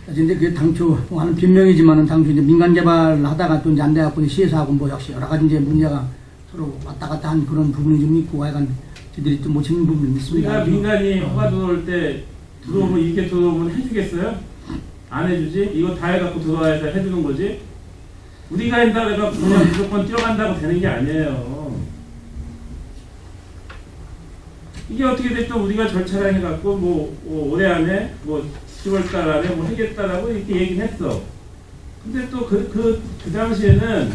근데 그게 당초 하는 변명이지만은 당초 이제 민간 개발을 하다가 또 이제 안 돼갖고 시에서 하고 뭐 역시 여러 가지 이제 문제가 서로 왔다 갔다 한 그런 부분이 좀 있고 약간 저희들이 좀 못 찾는 부분이 있습니다. 우리가 민간이 허가 들어올 때 들어오면 이렇게 들어오면 해주겠어요? 안 해주지? 이거 다 해갖고 들어와야 해주는 거지? 우리가 한다고 해서 그냥 무조건 뛰어간다고 되는 게 아니에요. 이게 어떻게 됐든 우리가 절차를 해갖고 뭐 올해 안에 뭐 10월달 안에 뭐 하겠다라고 이렇게 얘기를 했어. 근데 또 그 당시에는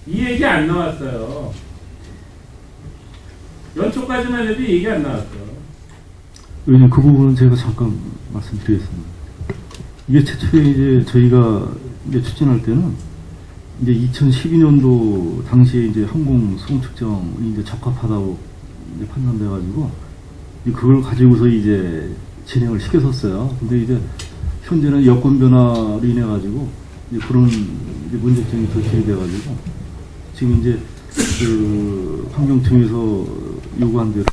이 얘기 안 나왔어요. 연초까지만 해도 얘기 안 나왔어. 왜냐면 그 부분은 제가 잠깐 말씀드리겠습니다. 이게 최초에 이제 저희가 이제 추진할 때는 이제 2012년도 당시에 이제 항공 수송 측정이 이제 적합하다고 이제 판단돼가지고 그걸 가지고서 이제 진행을 시켰었어요. 근데 이제 현재는 여건 변화로 인해 가지고 이제 그런 이제 문제점이 도출이 돼가지고 지금 이제 그 환경청에서 요구한 대로.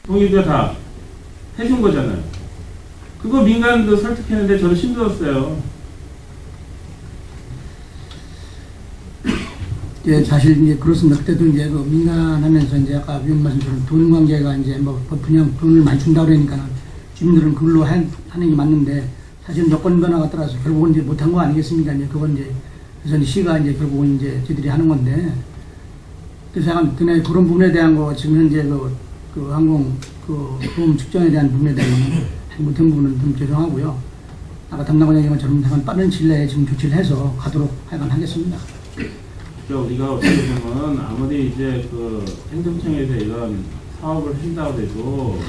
동의도 다 해준 거잖아요. 그거 민간도 설득했는데 저는 힘들었어요. 예, 사실 이제 그렇습니다. 그때도 이제 그 민간하면서 이제 아까 위원 말씀처럼 돈 관계가 이제 뭐 그냥 돈을 많이 준다 그러니까 주민들은 그걸로 하는 게 맞는데 사실은 여건 변화가 따라서 결국은 이제 못한 거 아니겠습니까? 이제 그건 이제 그래서 시가 이제 결국은 이제 저희들이 하는 건데 그래서 약간 그네 그런 부분에 대한 거 지금 현재 그 항공 그 보험 측정에 대한 부분에 대해서는 못한 부분은 좀 죄송하고요. 아까 담당관 얘기한 것처럼 빠른 시일 내에 지금 조치를 해서 가도록 하겠습니다. 그러니까 우리가 어떻게 보면 아무리 이제 그 행정청에서 이런 사업을 한다고 해도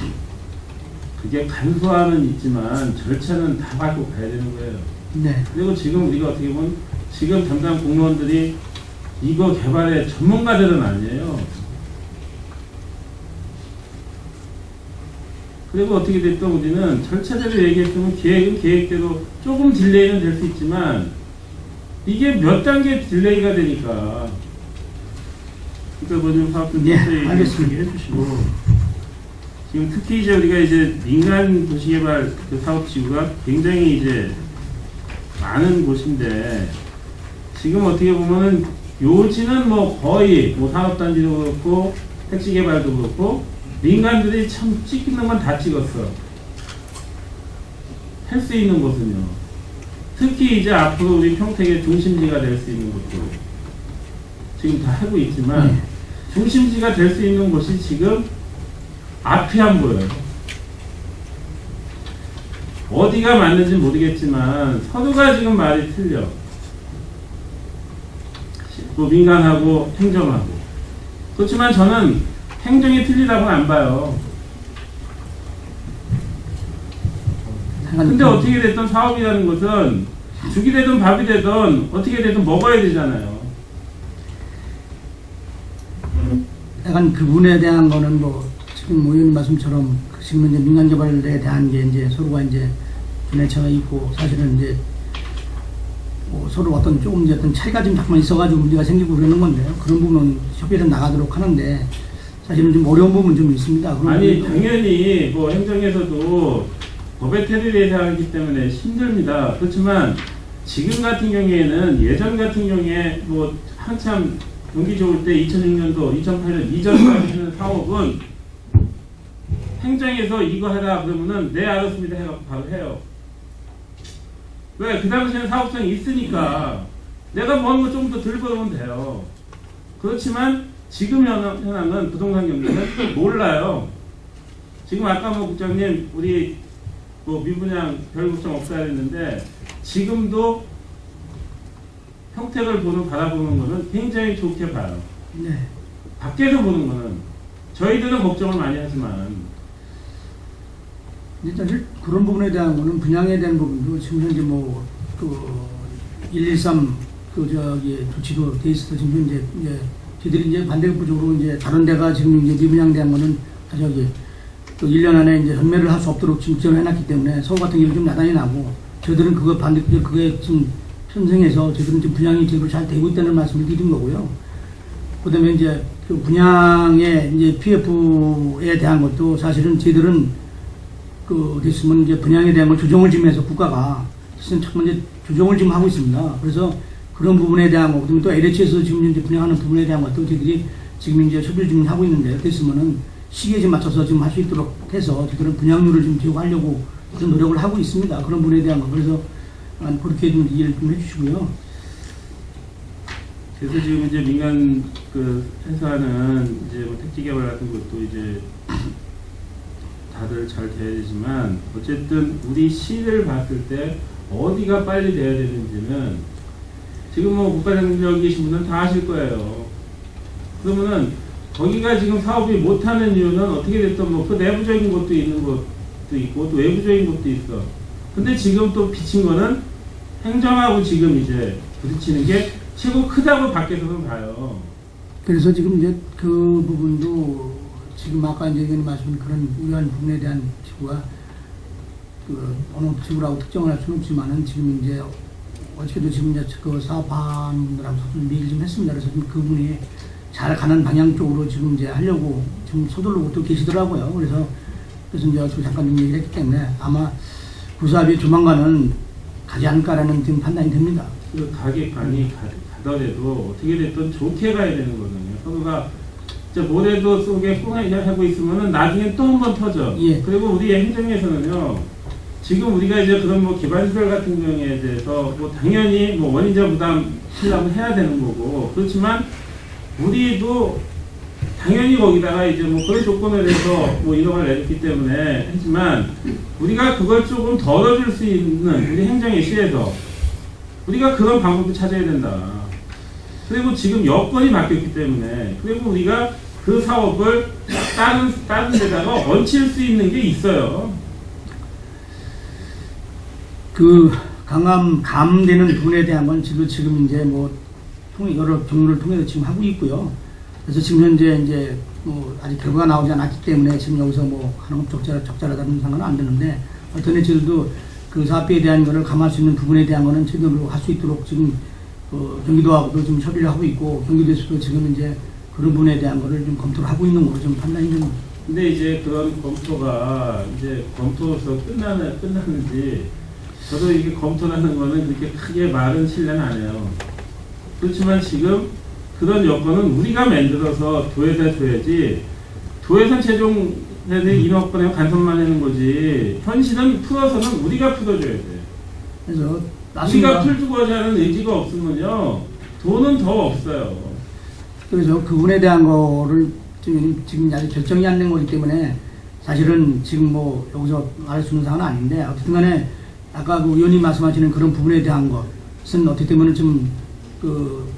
그게 간소화는 있지만 절차는 다 밟고 가야 되는 거예요. 네. 그리고 지금 우리가 어떻게 보면 지금 담당 공무원들이 이거 개발의 전문가들은 아니에요. 그리고 어떻게 됐든 우리는 절차대로 얘기했으면 계획은 계획대로 조금 딜레이는 될 수 있지만 이게 몇 단계 딜레이가 되니까 그러니까 뭐좀 사업 좀 예, 자세히 알겠습니다. 해주시고 지금 특히 이제 우리가 이제 민간 도시개발 그 사업 지구가 굉장히 이제 많은 곳인데 지금 어떻게 보면은 요지는 뭐 거의 뭐 산업단지도 그렇고 택지개발도 그렇고 민간들이 참 찍는 건 다 찍었어. 할 수 있는 곳은요. 특히 이제 앞으로 우리 평택의 중심지가 될 수 있는 곳도 지금 다 하고 있지만 중심지가 될 수 있는 곳이 지금 앞이 안 보여요. 어디가 맞는지 모르겠지만 서류가 지금 말이 틀려. 또 민간하고 행정하고. 그렇지만 저는 행정이 틀리다고는 안 봐요. 근데 어떻게 됐든 사업이라는 것은 죽이 되든 밥이 되든 어떻게 되든 먹어야 되잖아요. 약간 그 부분에 대한 거는 뭐 지금 의원님 말씀처럼 지금 이제 민간 개발에 대한 게 이제 서로가 이제 분해차가 있고 사실은 이제 뭐 서로 어떤 조금 이제 어떤 차이가 좀 자꾸만 있어가지고 문제가 생기고 그러는 건데요. 그런 부분은 협의를 나가도록 하는데 사실은 좀 어려운 부분 좀 있습니다. 아니 당연히 뭐 행정에서도 법의 테두리에 대하기 때문에 힘듭니다. 그렇지만 지금 같은 경우에는 예전 같은 경우에 뭐 한참 경기 좋을 때 2006년도, 2008년 이전까지는 사업은 행정에서 이거 하라 그러면은 네 알았습니다 해갖고 바로 해요. 왜? 그 당시에는 사업성이 있으니까 내가 뭐 좀 더 들고 오면 돼요. 그렇지만 지금 현황은 부동산 경기는 몰라요. 지금 아까 뭐 국장님 우리 뭐 민분양 별 걱정 없어야 했는데 지금도 평택을 바라보는 거는 굉장히 좋게 봐요. 네. 밖에서 보는 거는 저희들은 걱정을 많이 하지만 사실 그런 부분에 대한 거는 분양에 대한 부분도 지금 현재 뭐그 113 그 저기 조치도 돼 있어서 지금 이제 저희들이 이제 반대급부적으로 이제 다른 데가 지금 이제 미분양 대한 거는 저기 또 1년 안에 이제 전매를 할 수 없도록 지금 지원해놨기 때문에 서울 같은 경우는 좀 야단이 나고 저희들은 그거 그게 지금 편성해서 저희들은 지금 분양이 제대로 잘 되고 있다는 말씀을 드린 거고요. 그다음에 이제 그 분양의 이제 PF에 대한 것도 사실은 저희들은 그 됐으면 이제 분양에 대한 걸 조정을 지금 해서 국가가 첫 이제 조정을 지금 하고 있습니다. 그래서 그런 부분에 대한 거, 그다음에 또 LH에서 지금 이제 분양하는 부분에 대한 것도 저희들이 지금 이제 협의를 좀 하고 있는데 됐으면은 시기에 좀 맞춰서 지금 할 수 있도록 해서 저희들은 분양률을 좀 제고하려고 그런 노력을 하고 있습니다. 그런 부분에 대한 거. 그래서 그렇게 좀 이해를 좀 해주시고요. 그래서 지금 이제 민간 그 회사는 이제 뭐 택지 개발 같은 것도 이제 다들 잘 돼야 되지만 어쨌든 우리 시를 봤을 때 어디가 빨리 돼야 되는지는 지금 뭐 국가장관 계신 분은 다 아실 거예요. 그러면은 거기가 지금 사업이 못하는 이유는 어떻게 됐든 뭐 그 내부적인 것도 있는 것도 있고 또 외부적인 것도 있어. 근데 지금 또 비친 거는 행정하고 지금 이제 부딪히는 게 최고 크다고 밖에서는 봐요. 그래서 지금 이제 그 부분도 지금 아까 이제 의원님 말씀하신 그런 우려한 부분에 대한 지구가 그 어느 지구라고 특정을 할 수는 없지만은 지금 이제 어저께도 지금 이제 그 사업하는 분들하고 미리 좀 했습니다. 그래서 그 부분이 잘 가는 방향 쪽으로 지금 이제 하려고 지금 서둘르고 또 계시더라고요. 그래서 이제 지금 잠깐 좀 얘기를 했기 때문에 아마 그 사업이 조만간은 가지 않을까라는 지금 판단이 됩니다. 그 가격관이 가더라도 어떻게 됐든 좋게 가야 되는 거거든요. 서로가 모래도 속에 꽁하게 하고 있으면은 나중에 또 한 번 터져. 예. 그리고 우리 행정에서는요, 지금 우리가 이제 그런 뭐 기반시설 같은 경우에 대해서 뭐 당연히 뭐 원인자 부담 하려면 해야 되는 거고, 그렇지만 우리도 당연히 거기다가 이제 뭐 그런 조건을 해서 뭐 1억을 내줬기 때문에 했지만 우리가 그걸 조금 덜어줄 수 있는 우리 행정의 시에서 우리가 그런 방법도 찾아야 된다. 그리고 지금 여건이 바뀌었기 때문에 그리고 우리가 그 사업을 다른 데다가 얹힐 수 있는 게 있어요. 그 감되는 부분에 대한 건 지금 이제 뭐 여러 경로를 통해서 지금 하고 있고요. 그래서 지금 현재 이제 뭐 아직 결과가 나오지 않았기 때문에 지금 여기서 뭐 하는 건 적절하다는 상관은 안 되는데 어떤 저희들도 그 사업비에 대한 거를 감할 수 있는 부분에 대한 거는 최대로 할 수 있도록 지금 경기도하고도 좀 협의를 하고 있고 경기도에서도 지금 이제 그런 부분에 대한 거를 좀 검토를 하고 있는 거로 좀 판단이 좀. 근데 이제 그런 검토가 이제 검토에서 끝났는지 저도 이게 검토라는 거는 그렇게 크게 말은 실례는 안 해요. 그렇지만 지금 그런 여건은 우리가 만들어서 도에다 줘야지 도에서 최종 인허권에 간섭만 하는 거지 현실은 풀어서는 우리가 풀어줘야 돼. 그래서 우리가 풀주고자 하는 의지가 없으면요 돈은 더 없어요. 그래서 그 부분에 대한 거를 지금 아직 결정이 안 된 거기 때문에 사실은 지금 뭐 여기서 말할 수 있는 상황은 아닌데 어쨌든 간에 아까 그 의원님 말씀하시는 그런 부분에 대한 것은 어떻게 보면 좀 그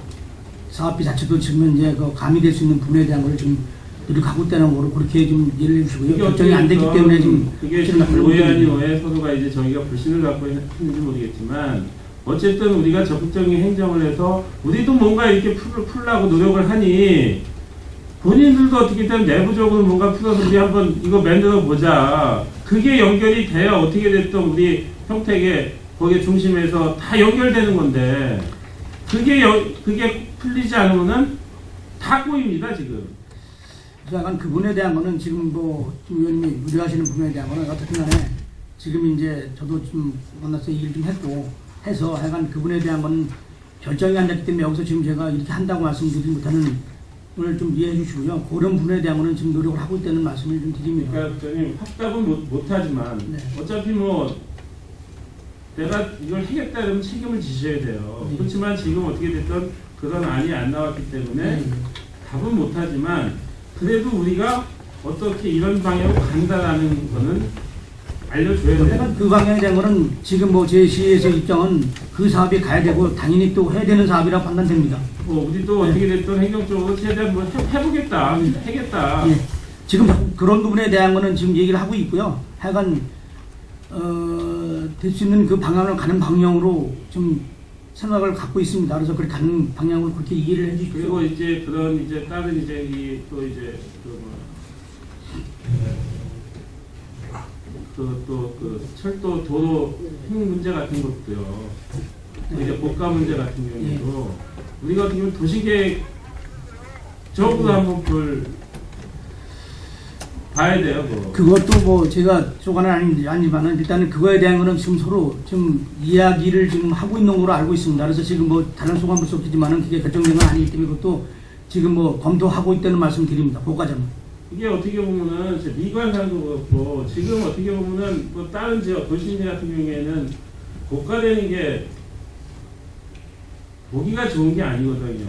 사업비 자체도 지금 현재 그 가미될 수 있는 부분에 대한 걸 좀 노력하고 있다는 거로 그렇게 좀 이해를 해주시고요. 결정이 안 됐기 때문에 지금 그게 지금 오해 아닌 오해 서로가 이제 저희가 불신을 갖고 했는지 모르겠지만 어쨌든 우리가 적극적인 행정을 해서 우리도 뭔가 이렇게 풀라고 노력을 하니 본인들도 어떻게든 내부적으로 뭔가 풀어서 우리 한번 이거 만들어 보자. 그게 연결이 돼야 어떻게 됐든 우리 평택에 거기에 중심에서 다 연결되는 건데 그게 풀리지 않으면은 다 꼬입니다 지금. 그래서 약간 그 부분에 대한 거는 지금 뭐 의원님이 우려하시는 부분에 대한 거는 어떻든 간에 지금 이제 저도 좀 만나서 얘기를 좀 했고 해서 약간 그 부분에 대한 거는 결정이 안 됐기 때문에 여기서 지금 제가 이렇게 한다고 말씀드리지 못하는 걸 좀 이해해 주시고요. 그런 부분에 대한 거는 지금 노력을 하고 있다는 말씀을 좀 드립니다. 그러니까 확답은 못하지만 네. 어차피 뭐 내가 이걸 하겠다 그러면 책임을 지셔야 돼요. 네. 그렇지만 지금 어떻게 됐든 그런 안이 안 나왔기 때문에 네. 답은 못하지만 그래도 우리가 어떻게 이런 방향으로 간다라는 거는 알려줘야 돼요. 약간 그 방향에 대한 거는 지금 뭐 제 시에서 입장은 그 사업이 가야 되고 당연히 또 해야 되는 사업이라고 판단됩니다. 우리도 네. 어떻게 됐든 행정적으로 최대한 뭐 해보겠다, 하겠다. 예. 지금 그런 부분에 대한 거는 지금 얘기를 하고 있고요. 하여간 될 수 있는 그 방향을 가는 방향으로 좀 생각을 갖고 있습니다. 그래서 그렇게 가는 방향으로 그렇게 이해를 해주십시오. 그리고 이제 그런 이제 다른 이제 또 이제 그 철도 도로 행 문제 같은 것도요. 이제 고가 문제 같은 경우도 우리가 어떻게 보면 도시계획 적으로 한번 봐야 돼요. 그것도 뭐 제가 조간은 아니지만은 일단은 그거에 대한 거는 지금 서로 좀 이야기를 지금 하고 있는 걸로 알고 있습니다. 그래서 지금 뭐 다른 소감 볼 수 없지만은 그게 결정된 건 아니기 때문에 그것도 지금 뭐 검토하고 있다는 말씀 드립니다. 그 과정은. 이게 어떻게 보면은 미관상도 그렇고 지금 어떻게 보면은 뭐 다른 지역 도시지 같은 경우에는 고가되는 게 보기가 좋은 게 아니거든요.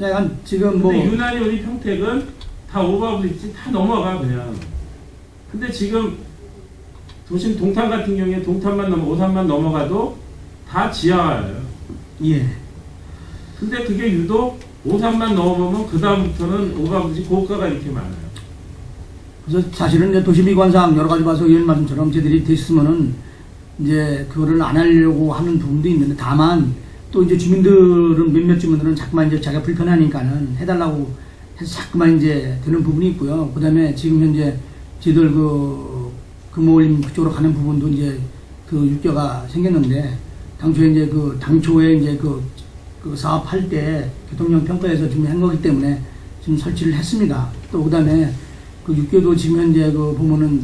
약간 지금 뭐 근데 유난히 우리 평택은 다 오버브리지 다 넘어가 그냥. 근데 지금 도심 동탄 같은 경우에 동탄만 오산만 넘어가도 다 지하예요. 예. 근데 그게 유독 오산만 넘어보면 그 다음부터는 오버브리지 고가가 이렇게 많아요. 그래서 사실은 이제 도시미관상 여러 가지 봐서 의원 말씀처럼 저희들이 됐으면은 이제 그거를 안 하려고 하는 부분도 있는데 다만 또 이제 주민들은 몇몇 주민들은 자꾸만 이제 자기가 불편하니까는 해달라고 해서 자꾸만 이제 되는 부분이 있고요. 그 다음에 지금 현재 저희들 금호림 그쪽으로 가는 부분도 이제 그 육교가 생겼는데 당초에 이제 당초에 이제 그 사업할 때 교통령 평가에서 지금 한 거기 때문에 지금 설치를 했습니다. 또 그 다음에 그 육교도 지금 현재 보면은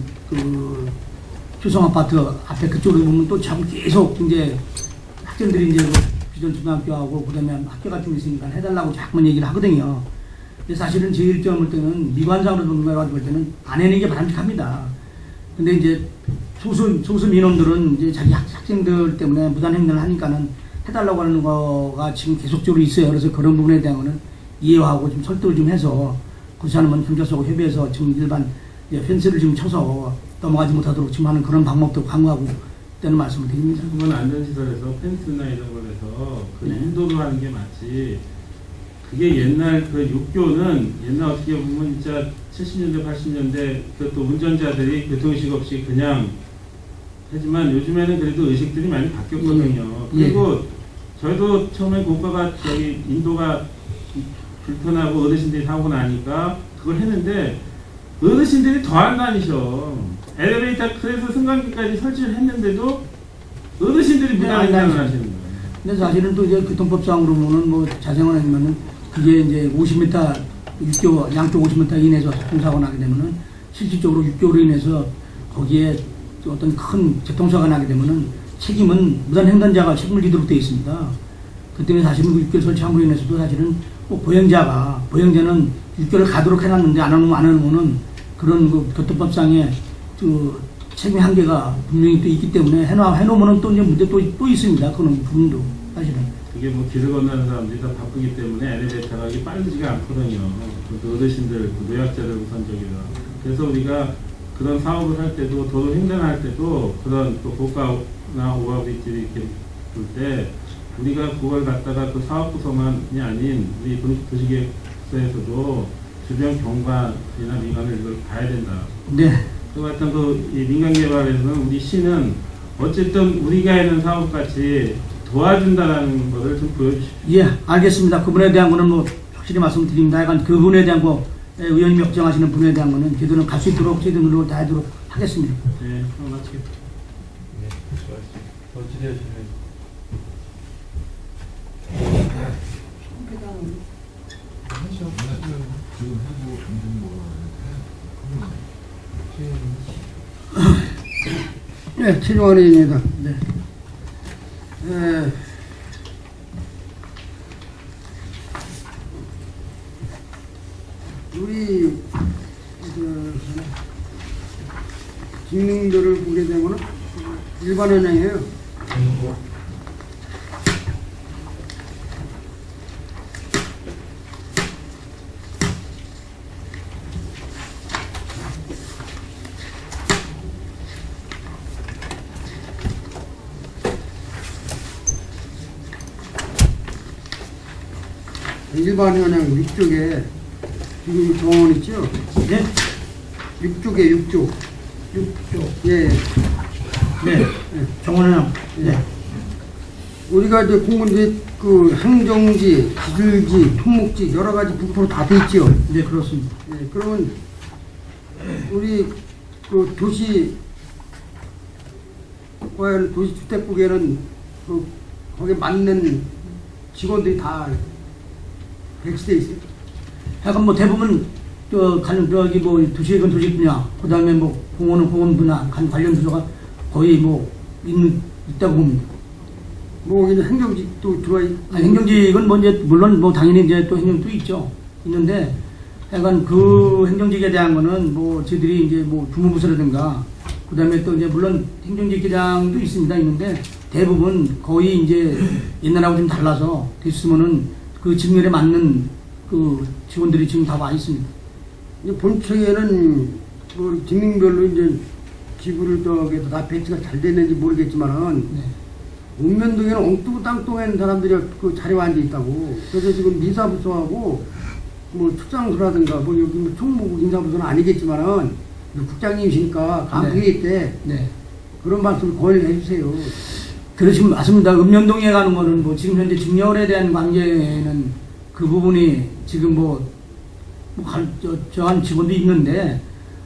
효성 아파트 앞에 그쪽으로 보면 또 자꾸 계속 이제 학생들이 이제 비전 초등학교하고 그다음에 학교가 좀 있으니까 해달라고 자꾸만 얘기를 하거든요. 근데 사실은 제 입장을 볼 때는 미관상으로 보는 거라고 볼 때는 안 해내는 게 바람직합니다. 근데 이제 소수 민원들은 이제 자기 학생들 때문에 무단 행동을 하니까는 해달라고 하는 거가 지금 계속적으로 있어요. 그래서 그런 부분에 대한 거는 이해하고 좀 설득을 좀 해서 그렇지 않으면 경찰서하고 협의해서 지금 일반 펜스를 지금 쳐서 넘어가지 못하도록 지금 하는 그런 방법도 강구하고 있다는 말씀을 드립니다. 그건 안전시설에서 펜스나 이런 걸 해서 그 네. 인도를 하는 게 맞지. 그게 옛날 그 육교는 옛날 어떻게 보면 진짜 70년대, 80년대 그또 운전자들이 교통의식 없이 그냥 하지만 요즘에는 그래도 의식들이 많이 바뀌었거든요. 그리고 저희도 처음에 고가가 저기 인도가 불편하고 어르신들이 사고 나니까 그걸 했는데 어르신들이 더 안 다니셔. 엘리베이터 그래서 승강기까지 설치를 했는데도 어르신들이 무단횡단을 하시는 거예요. 근데 사실은 또 이제 교통법상으로 보면 뭐 자생을 하면은 그게 이제 50m 육교 양쪽 50m 이내에서 교통사고 나게 되면은 실질적으로 육교로 인해서 거기에 어떤 큰 교통사고가 나게 되면은 책임은 무단 횡단자가 책임을 지도록 되어 있습니다. 그 때문에 사실은 그 육교를 설치함으로 인해서도 사실은 꼭 보행자는 육교를 가도록 해놨는데 안 하면 그런 그 교통법상의 그 책임 한계가 분명히 또 있기 때문에 해놓으면은 또 이제 문제 또 있습니다. 그런 부분도 사실은. 그게 뭐 길을 건너는 사람들이 다 바쁘기 때문에 엘리베이터가 이게 빠르지가 않거든요. 그 어르신들, 그 노약자들 우선적이라. 그래서 우리가 그런 사업을 할 때도 도로 횡단할 때도 그런 또 고가나 오버브리지를 이렇게 볼 때 우리가 그걸 갖다가 그 사업부서만이 아닌 우리 도시계획서에서도 주변 경관이나 민간을 이걸 봐야 된다. 네. 그 같은 이 민간개발에서는 우리 시는 어쨌든 우리가 하는 사업같이 도와준다라는 것을 좀 보여주십시오. 예, 알겠습니다. 그분에 대한 거는 뭐 확실히 말씀드립니다. 약간 그분에 대한 거 의원님이 걱정하시는 분에 대한 거는 저희들은 갈 수 있도록 저희들 노력을 다하도록 하겠습니다. 네, 그럼 마치겠습니다. 더 질의하시면. 네, 최종원입니다. 네. 우리 직능들을 보게 되면 일반 은행이에요. 일반 은행 위쪽에 지금 정원 있죠? 네? 위쪽에 6쪽. 6조. 예. 네. 정원은요. 네. 우리가 이제 공무원들이 그 행정지, 기술지, 토목지 여러 가지 부서로 다 돼 있죠. 네, 그렇습니다. 예, 그러면 우리 그 도시주택국에는 그 거기에 맞는 직원들이 다 배치돼 있어요. 약간 뭐 대부분 저기 뭐 도시계획은 도시 분야, 그다음에 뭐 공원은 공원 분야 관련 부서가 거의 뭐 있다고 봅니다. 뭐 이제 행정직도 들어와 있. 행정직은 뭐 이제 물론 뭐 당연히 이제 또 행정도 있죠. 있는데 약간 그 행정직에 대한 거는 뭐 저희들이 이제 뭐 주무부서라든가 그다음에 또 이제 물론 행정직이랑도 있는데 대부분 거의 이제 옛날하고 좀 달라서 됐으면은 그 직렬에 맞는 그 직원들이 지금 다 와 있습니다. 이제 본청에는 뭐 직능별로 이제 기구를 저기서 다 배치가 잘 됐는지 모르겠지만은 네. 읍면동에는 엉뚱 땅뚱한 사람들이 그 자리에 앉아 있다고. 그래서 지금 민사부서하고 뭐 축장소라든가 뭐 여기 뭐 총무국 인사부서는 아니겠지만은 국장님이시니까 간부회의 때 네. 그런 말씀을 권유해 주세요. 그러시면 맞습니다. 읍면동에 가는 거는 뭐 지금 현재 직렬에 대한 관계는 그 부분이 지금 저한 직원도 있는데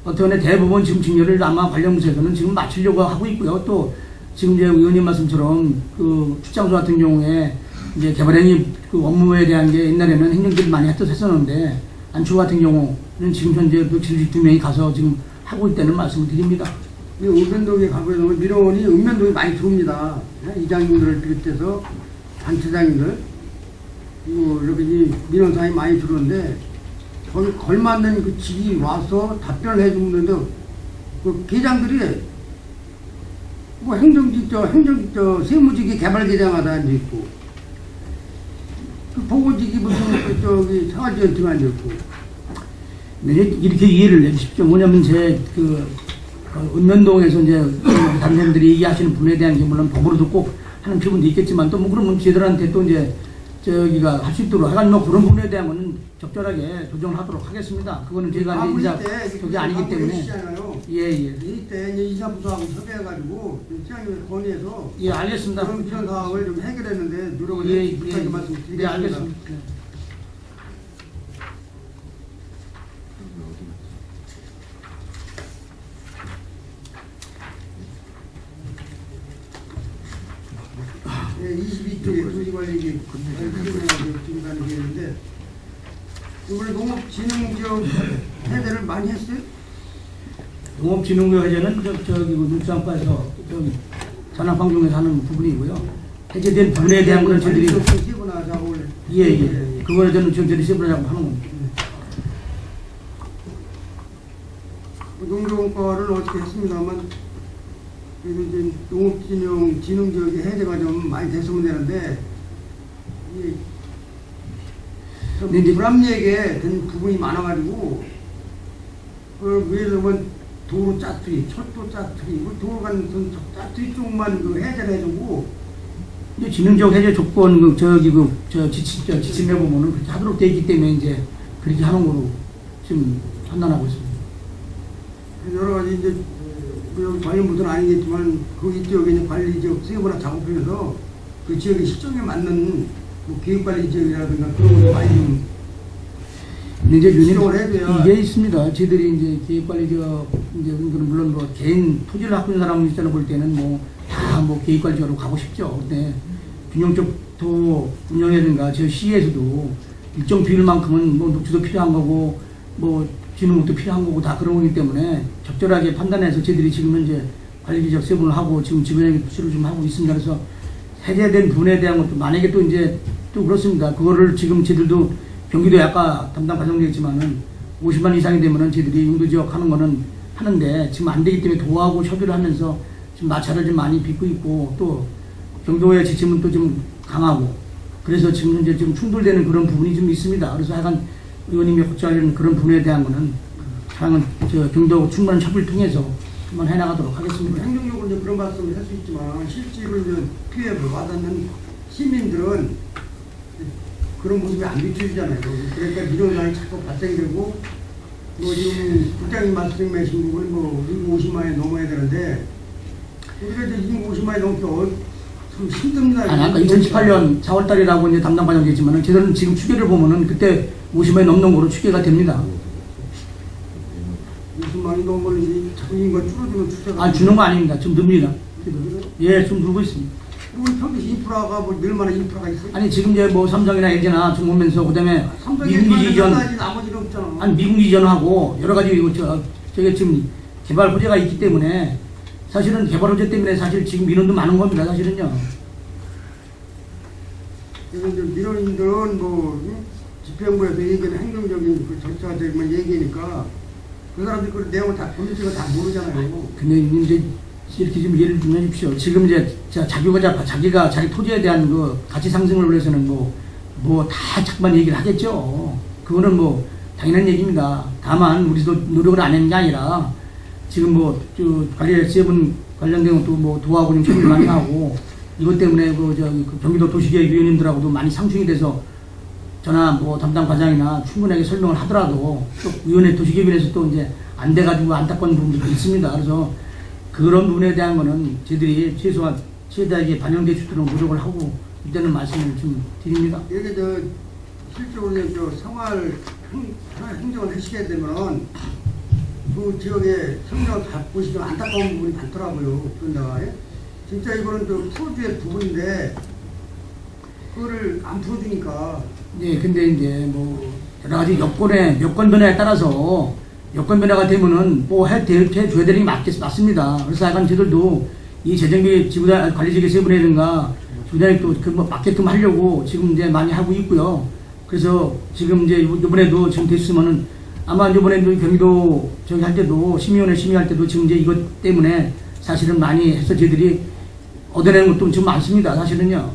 어떻게 대부분 지금 직렬을 아마 관련 부서에서는 지금 맞추려고 하고 있고요. 또 지금 이제 의원님 말씀처럼 그 출장소 같은 경우에 이제 개발행위 그 업무에 대한 게 옛날에는 행정들이 많이 했었는데 안추 같은 경우는 지금 현재 그 지주직 2명이 가서 지금 하고 있다는 말씀을 드립니다. 이 읍면동에 가보면 민원이 읍면동에 많이 들어옵니다. 이장님들을 비롯해서 단체장님들 그리고 여기 민원사에 많이 들어오는데 거기 걸맞는 그 직이 와서 답변을 해주는데 그 계장들이 뭐 행정직 세무직이 개발계장하다 앉아 있고 그 보고지기 무슨 저기 생활지원팀 아니었고. 네, 이렇게 이해를 해주십시오. 뭐냐면 제그 읍면동에서 이제 다른 사람들이 얘기하시는 분에 대한 게 물론 법으로도 꼭 하는 부분도 있겠지만 또 뭐 그러면 저희들한테 또 이제 저기가 할 수 있도록 하여간 뭐 그런 부분에 대한 거는 적절하게 조정을 하도록 하겠습니다. 그거는 저희가 이제 인사 저게 아니기 때문에 예예 이때 이제 이사부서하고 협의해가지고 시장님을 건의해서 예 알겠습니다. 그런 사항을 좀 해결했는데 노력을 예, 해주시 부탁의 말씀 드리겠습니다. 네 알겠습니다. 네. 예, 22쪽에 도시관리기 지금 가는 게 있는데 이번에 농업진흥지역 해제를 많이 했어요? 농업진흥교 해제는 저기 눈쌍파에서 저기 산업환경에서 하는 부분이고요. 해제된 부분에 대한 거는 저희들이 세분화 작업을 예예 그거에 대한 저희들이 세분화 작업 하는 겁니다. 농정과를 어떻게 했습니다만 그래서 이제 농업진흥지역의 해제가 좀 많이 됐으면 되는데 이게 좀 네, 네. 불합리하게 된 부분이 많아가지고 그 위에서 뭐 도로 짜투리, 철도 짜투리, 뭐 도로 가는 짜투리 쪽만 그 해제를 해주고 이제 진흥적 해제 조건 저 지침에 보면은 그렇게 하도록 되어 있기 때문에 이제 그렇게 하는 거로 지금 판단하고 있습니다. 여러 가지 이제 관련 부서는 아니겠지만 그 지역에 있는 관리 지역 세분화 작업하면서 그 지역의 실정에 맞는 뭐 계획관리 지역이라든가 그런 것도 많이 좀 근데 이제 지정을 해줘야 이게 있습니다. 저희들이 이제 계획관리 지역 이제 물론 뭐 개인 토지를 갖고 있는 사람 입장을 볼 때는 뭐 다 뭐 계획관리 지역으로 가고 싶죠. 근데 균형적 도 운영이라든가 저 시에서도 일정 비율만큼은 뭐 녹지도 필요한 거고 뭐 진흥도 필요한 거고 다 그런 거기 때문에 적절하게 판단해서 저희들이 지금 현재 관리지역 세분을 하고 지금 지구형의 표시를 좀 하고 있습니다. 그래서 해제된 부분에 대한 것도 만약에 또 이제 또 그렇습니다. 그거를 지금 저희들도 경기도에 아까 담당 과장되었지만은 50만 이상이 되면은 저희들이 용도지역 하는 거는 하는데 지금 안 되기 때문에 도하고 협의를 하면서 지금 마찰을 좀 많이 빚고 있고 또 경도의 지침은 또 좀 강하고 그래서 지금 현재 좀 충돌되는 그런 부분이 좀 있습니다. 그래서 하여간 의원님이 호소하는 그런 부분에 대한 거는 향은 저 경도 충분한 협의를 통해서 한번 해나가도록 하겠습니다. 행정적으로 이제 그런 말씀을 할 수 있지만 실제로 이제 피해를 받는 시민들은 그런 모습이 안 비춰지잖아요. 그러니까 이런 날이 자꾸 발생되고 뭐 지금 국장님 말씀하신 부분이 뭐 인구 50만이 넘어야 되는데 우리가 이제 인구 50만이 넘게 참 힘듭니다. 아니 아까 2018년 4월달이라고 이제 담당 과장됐지만은 저희들은 지금 추계를 보면은 그때 50만이 넘는 거로 추계가 됩니다. 50만이 넘으면 이제 자꾸 인구가 줄어들면 추세가 아 주는 거 아닙니다. 좀 늡니다. 예, 좀 늘고 있습니다. 우리 평균 인프라가 뭐 늘만한 인프라가 있어요? 아니 지금 이제 뭐 삼성이나 LG나 좀 오면서 그다음에 미군기지 이전 나머지는 없잖아. 아니 미군기지 이전하고 여러 가지 이거 저게 지금 개발 호재가 있기 때문에 사실은 개발 호재 때문에 사실 지금 민원도 많은 겁니다. 사실은요. 그래서 이제 민원인들은 뭐 집행부에서 얘기하는 행정적인 그 절차적인 얘기니까 그 사람들이 그 내용을 다 본질을 다 모르잖아요. 근데 이제 이렇게 좀 예를 좀 해주십시오. 지금 이제 자기가 자기 토지에 대한 그 가치 상승을 위해서는 뭐 다 자꾸만 얘기를 하겠죠. 그거는 뭐 당연한 얘기입니다. 다만 우리도 노력을 안 하는 게 아니라 지금 뭐 관리 세분 관련된 것도 뭐 도하고 좀 협의를 많이 하고 이것 때문에 그 경기도 도시계획 위원님들하고도 많이 상충이 돼서 저나 뭐 담당 과장이나 충분하게 설명을 하더라도 또 위원회 도시계획위원회에서 또 이제 안 돼가지고 안타까운 부분도 있습니다. 그래서 그런 부분에 대한 거는 저희들이 최소한 최대하게 반영될 수 있도록 노력을 하고 이때는 말씀을 좀 드립니다. 이게 실제로 생활 행정을 하시게 되면 그 지역의 성장을 바꾸시 좀 안타까운 부분이 많더라고요. 그런가 진짜 이거는 풀어줘야 부분인데 그거를 안 풀어주니까. 네, 근데 이제 뭐 여러 가지 여건 변화에 따라서 여건 변화가 되면은 뭐 해줘야 되는 게 맞습니다. 그래서 약간 저희들도 이 재정비 지구단 관리지구 세분이든가 지구단이 또뭐 맞게끔 하려고 지금 이제 많이 하고 있고요. 그래서 지금 이제 이번에도 지금 됐으면은 아마 이번에도 경기도 저기 할 때도 심의위원회 심의할 때도 지금 이제 이것 때문에 사실은 많이 해서 저희들이 얻어내는 것도 좀 많습니다. 사실은요.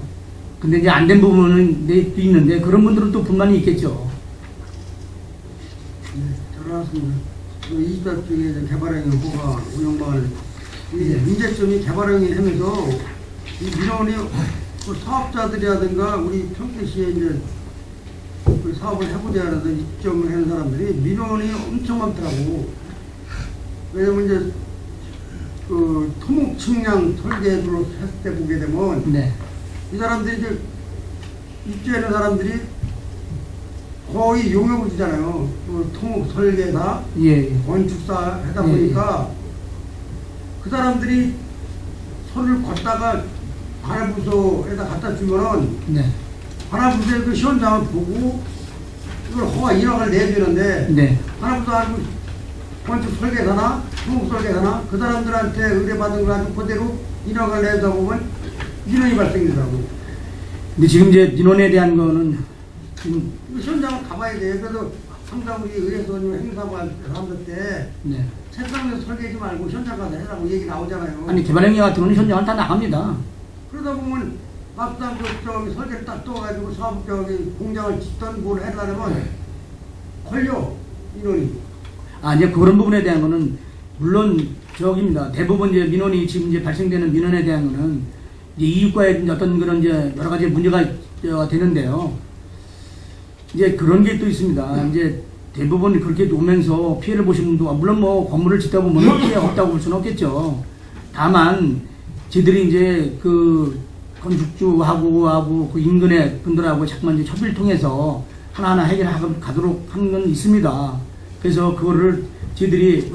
근데 이제 안 된 부분은 또 있는데 그런 분들은 또 불만이 있겠죠. 네, 잘 알았습니다. 20대 쪽에 이제 개발행위 허가 운영방을 이제 문제점이 개발행위 하면서 이 민원이 그 사업자들이라든가 우리 평택시에 이제 그 사업을 해보자 하는 입점을 하는 사람들이 민원이 엄청 많더라고. 왜냐면 이제 그 토목 측량 설계로 했을 때 보게 되면 네. 이 사람들이 이제 입주하는 사람들이 거의 용역을 주잖아요. 그 토목 설계사, 예. 건축사 하다 예, 보니까 그 사람들이 손을 걷다가 관할부서에다 갖다 주면은 네. 관할부서에 그 시험장을 보고 이걸 허가 인허가를 내주는데 네. 관할부서 건축 설계사나 토목 설계사나 그 사람들한테 의뢰받은 걸 가지고 그대로 인허가를 내다 보면 민원이 발생되더라고. 근데 지금 이제 민원에 대한 거는 지금 시험장을 가봐야 돼. 그래서 항상 우리 의회소님 행사할 사람들 때 네. 책상에서 설계하지 말고 현장 가서 해라고 얘기 나오잖아요. 아니 개발행위 같은 거는 현장을 다 나갑니다. 그러다 보면 막상 그 저기 설계를 딱 떠가지고 사업 저기 공장을 짓던 뭘 하려면 걸려 인원이. 아 이제 그런 부분에 대한 거는 물론 저기입니다. 대부분 이제 민원이 지금 이제 발생되는 민원에 대한 거는 이제 이익과의 어떤 그런 이제 여러 가지 문제가 되는데요. 이제 그런 게 또 있습니다. 이제 대부분 그렇게 오면서 피해를 보신 분도 물론 뭐 건물을 짓다 보면 피해가 없다고 볼 수는 없겠죠. 다만 저희들이 이제 그 건축주하고 그 인근의 분들하고 자꾸만 이제 협의를 통해서 하나하나 해결하도록 가도록 하는 건 있습니다. 그래서 그거를 저희들이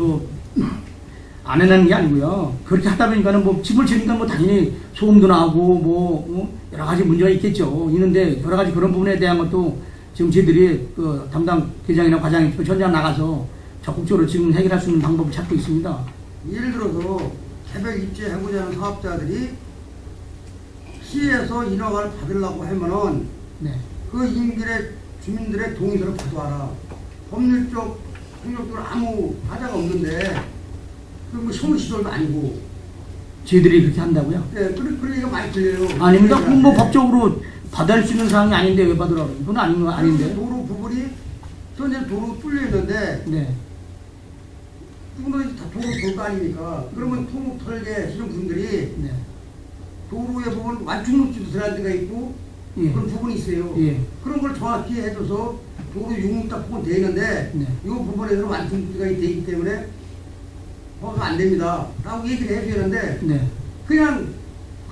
안 해내는 게 아니고요. 그렇게 하다 보니까는 뭐 집을 지으니까 뭐 당연히 소음도 나고 뭐 여러 가지 문제가 있겠죠. 있는데 여러 가지 그런 부분에 대한 것도 지금 저희들이 그 담당 계장이나 과장이 현장 나가서 적극적으로 지금 해결할 수 있는 방법을 찾고 있습니다. 예를 들어서 개별 입주해보자 하는 사업자들이 시에서 인허가를 받으려고 하면은 네. 그 인근의 주민들의 동의서를 받아와라. 법률적, 행정적으로 아무 하자가 없는데 그뭐 소시설도 아니고. 저희들이 그렇게 한다고요? 네, 그런 얘기가 많이 들려요. 아닙니다. 그건 뭐 법적으로 받을 수 있는 사항이 아닌데 왜 받으라고? 그건 아닌 거 아닌데. 도로 부분이 현재 도로 뚫려 있는데 네. 누구나 다 도로 볼 거 아닙니까? 그러면 토목 설계 하시는 분들이 네. 도로에 보면 완충록지도 들어갈 때가 있고 예. 그런 부분이 있어요. 예. 그런 걸 정확히 해줘서 도로 유무 딱 보면 되는데 네. 이 부분에서는 완충록지가 되기 때문에 허가가 안 됩니다. 라고 얘기를 해줘야 하는데 네. 그냥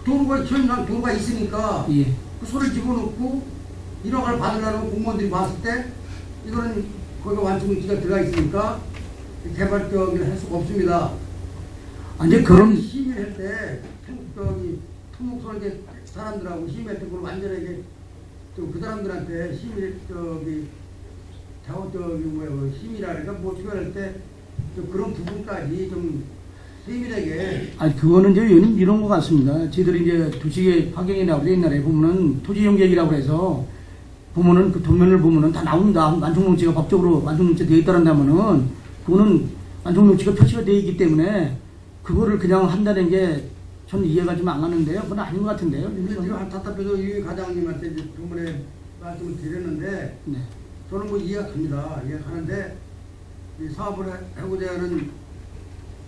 현장 도로가 있으니까 예. 그 소를 집어넣고 인허가를 받으려는 공무원들이 봤을 때 이거는 거기가 완충지가 들어가 있으니까 개발적을 할 수가 없습니다. 이제 그런 심의를 할 때 토목 설계 사람들하고 심의할 때 그걸 완전하게 좀 그 사람들한테 심의를 심의라든가 뭐 추가할 때 좀 그런 부분까지 좀 세밀하게. 아니 그거는 이제 의원님 이런 것 같습니다. 저희들이 이제 도시계 환경이라고 옛날에 보면은 토지용계획이라고 해서 보면은 그 도면을 보면은 다 나옵니다. 완충농지가 법적으로 완충농지 되어 있다는다면은 그거는 완충농지가 표시가 되어 있기 때문에 그거를 그냥 한다는 게 저는 이해가 좀 안 가는데요. 그건 아닌 것 같은데요. 근데 제가 답답해서 유 과장님한테 이제 저번에 말씀을 드렸는데 네. 저는 뭐 이해가 갑니다. 이해가 가는데 이 사업을 하고자 하는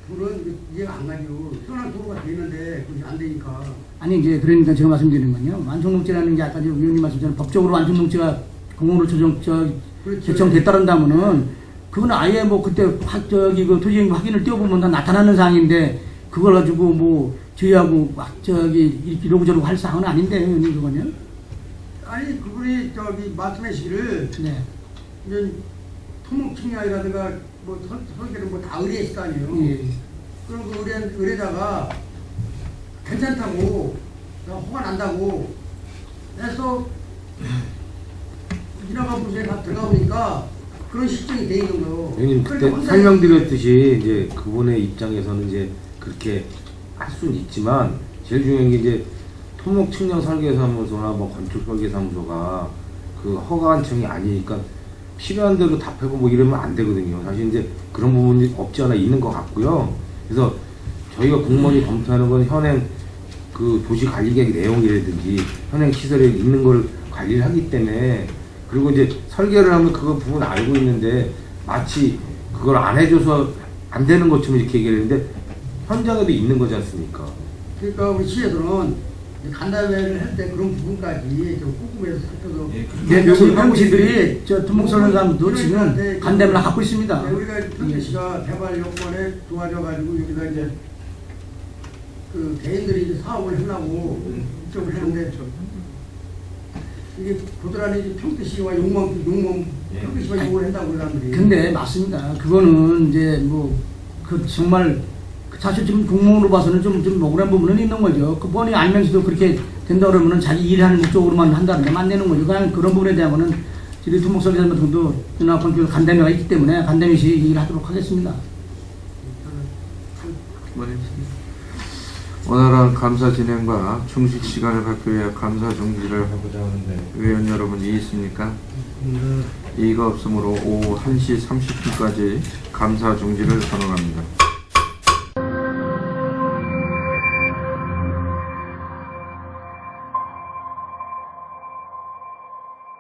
분은 이해가 안 가죠. 현황 도로가 되는데 그게 안 되니까. 아니 이제 그러니까 제가 말씀드리는 건요. 완충농지라는 게 아까 의원님 말씀처럼 법적으로 완충농지가 공원으로 결정됐다는다면은 그건 아예 뭐 그때 그 토지행 확인을 띄워보면 다 나타나는 사항인데 그걸 가지고 뭐 저희하고 막 이러고 저러고 할 사항은 아닌데 의원님 그거는. 아니 그분이 말씀하시기를 네. 이제 토목 측량이라든가 뭐 설계를 뭐 다 의뢰했을 거 아니에요. 예. 그럼 그 의뢰자가 괜찮다고 허가 난다고 해서 인허가 부서에 다 들어가 보니까 그런 실정이 돼 있는 거예요. 형님 그때 설명드렸듯이 이제 그분의 입장에서는 이제 그렇게 할 수는 있지만 제일 중요한 게 이제 토목 측량 설계사무소나 뭐 건축 설계사무소가 그 허가한청이 아니니까 필요한 대로 답하고 뭐 이러면 안 되거든요. 사실 이제 그런 부분이 없지 않아 있는 것 같고요. 그래서 저희가 공무원이 검토하는 건 현행 그 도시 관리계획 내용이라든지 현행 시설에 있는 걸 관리를 하기 때문에 그리고 이제 설계를 하면 그거 부분 알고 있는데 마치 그걸 안 해줘서 안 되는 것처럼 이렇게 얘기를 했는데 현장에도 있는 거지 않습니까? 그러니까 우리 시에서는 간담회를 할 때 그런 부분까지 좀 꼼꼼해서 살펴서 네, 여기 명시들이 저 두목설는 사람도 지금 간담을 갖고 있습니다. 우리가 평택시가 개발 여건에 도와줘가지고 여기다 이제 그 개인들이 이제 사업을 하려고 이쪽을 했는데 이게 고스란히 이제 평택시와 용범 평택시와 욕을 한다고 그 사람들이. 근데 맞습니다. 그거는 이제 뭐 그 정말 사실 지금 공무원으로 봐서는 좀 억울한 부분은 있는 거죠. 그 뻔히 알면서도 그렇게 된다 그러면은 자기 일하는 목적으로만 한다는 게 안 되는 거죠. 그냥 그런 부분에 대해서는 저희 두목설 기자님 같은 경우도 연합학교 간담회가 있기 때문에 간담회 시 얘기를 하도록 하겠습니다. 원활한 감사 진행과 충식 시간을 갖기 위해 감사 정지를 하고자 하는데 의원 여러분 이의 있습니까? 이의가 없으므로 오후 1시 30분까지 감사 정지를 선언합니다.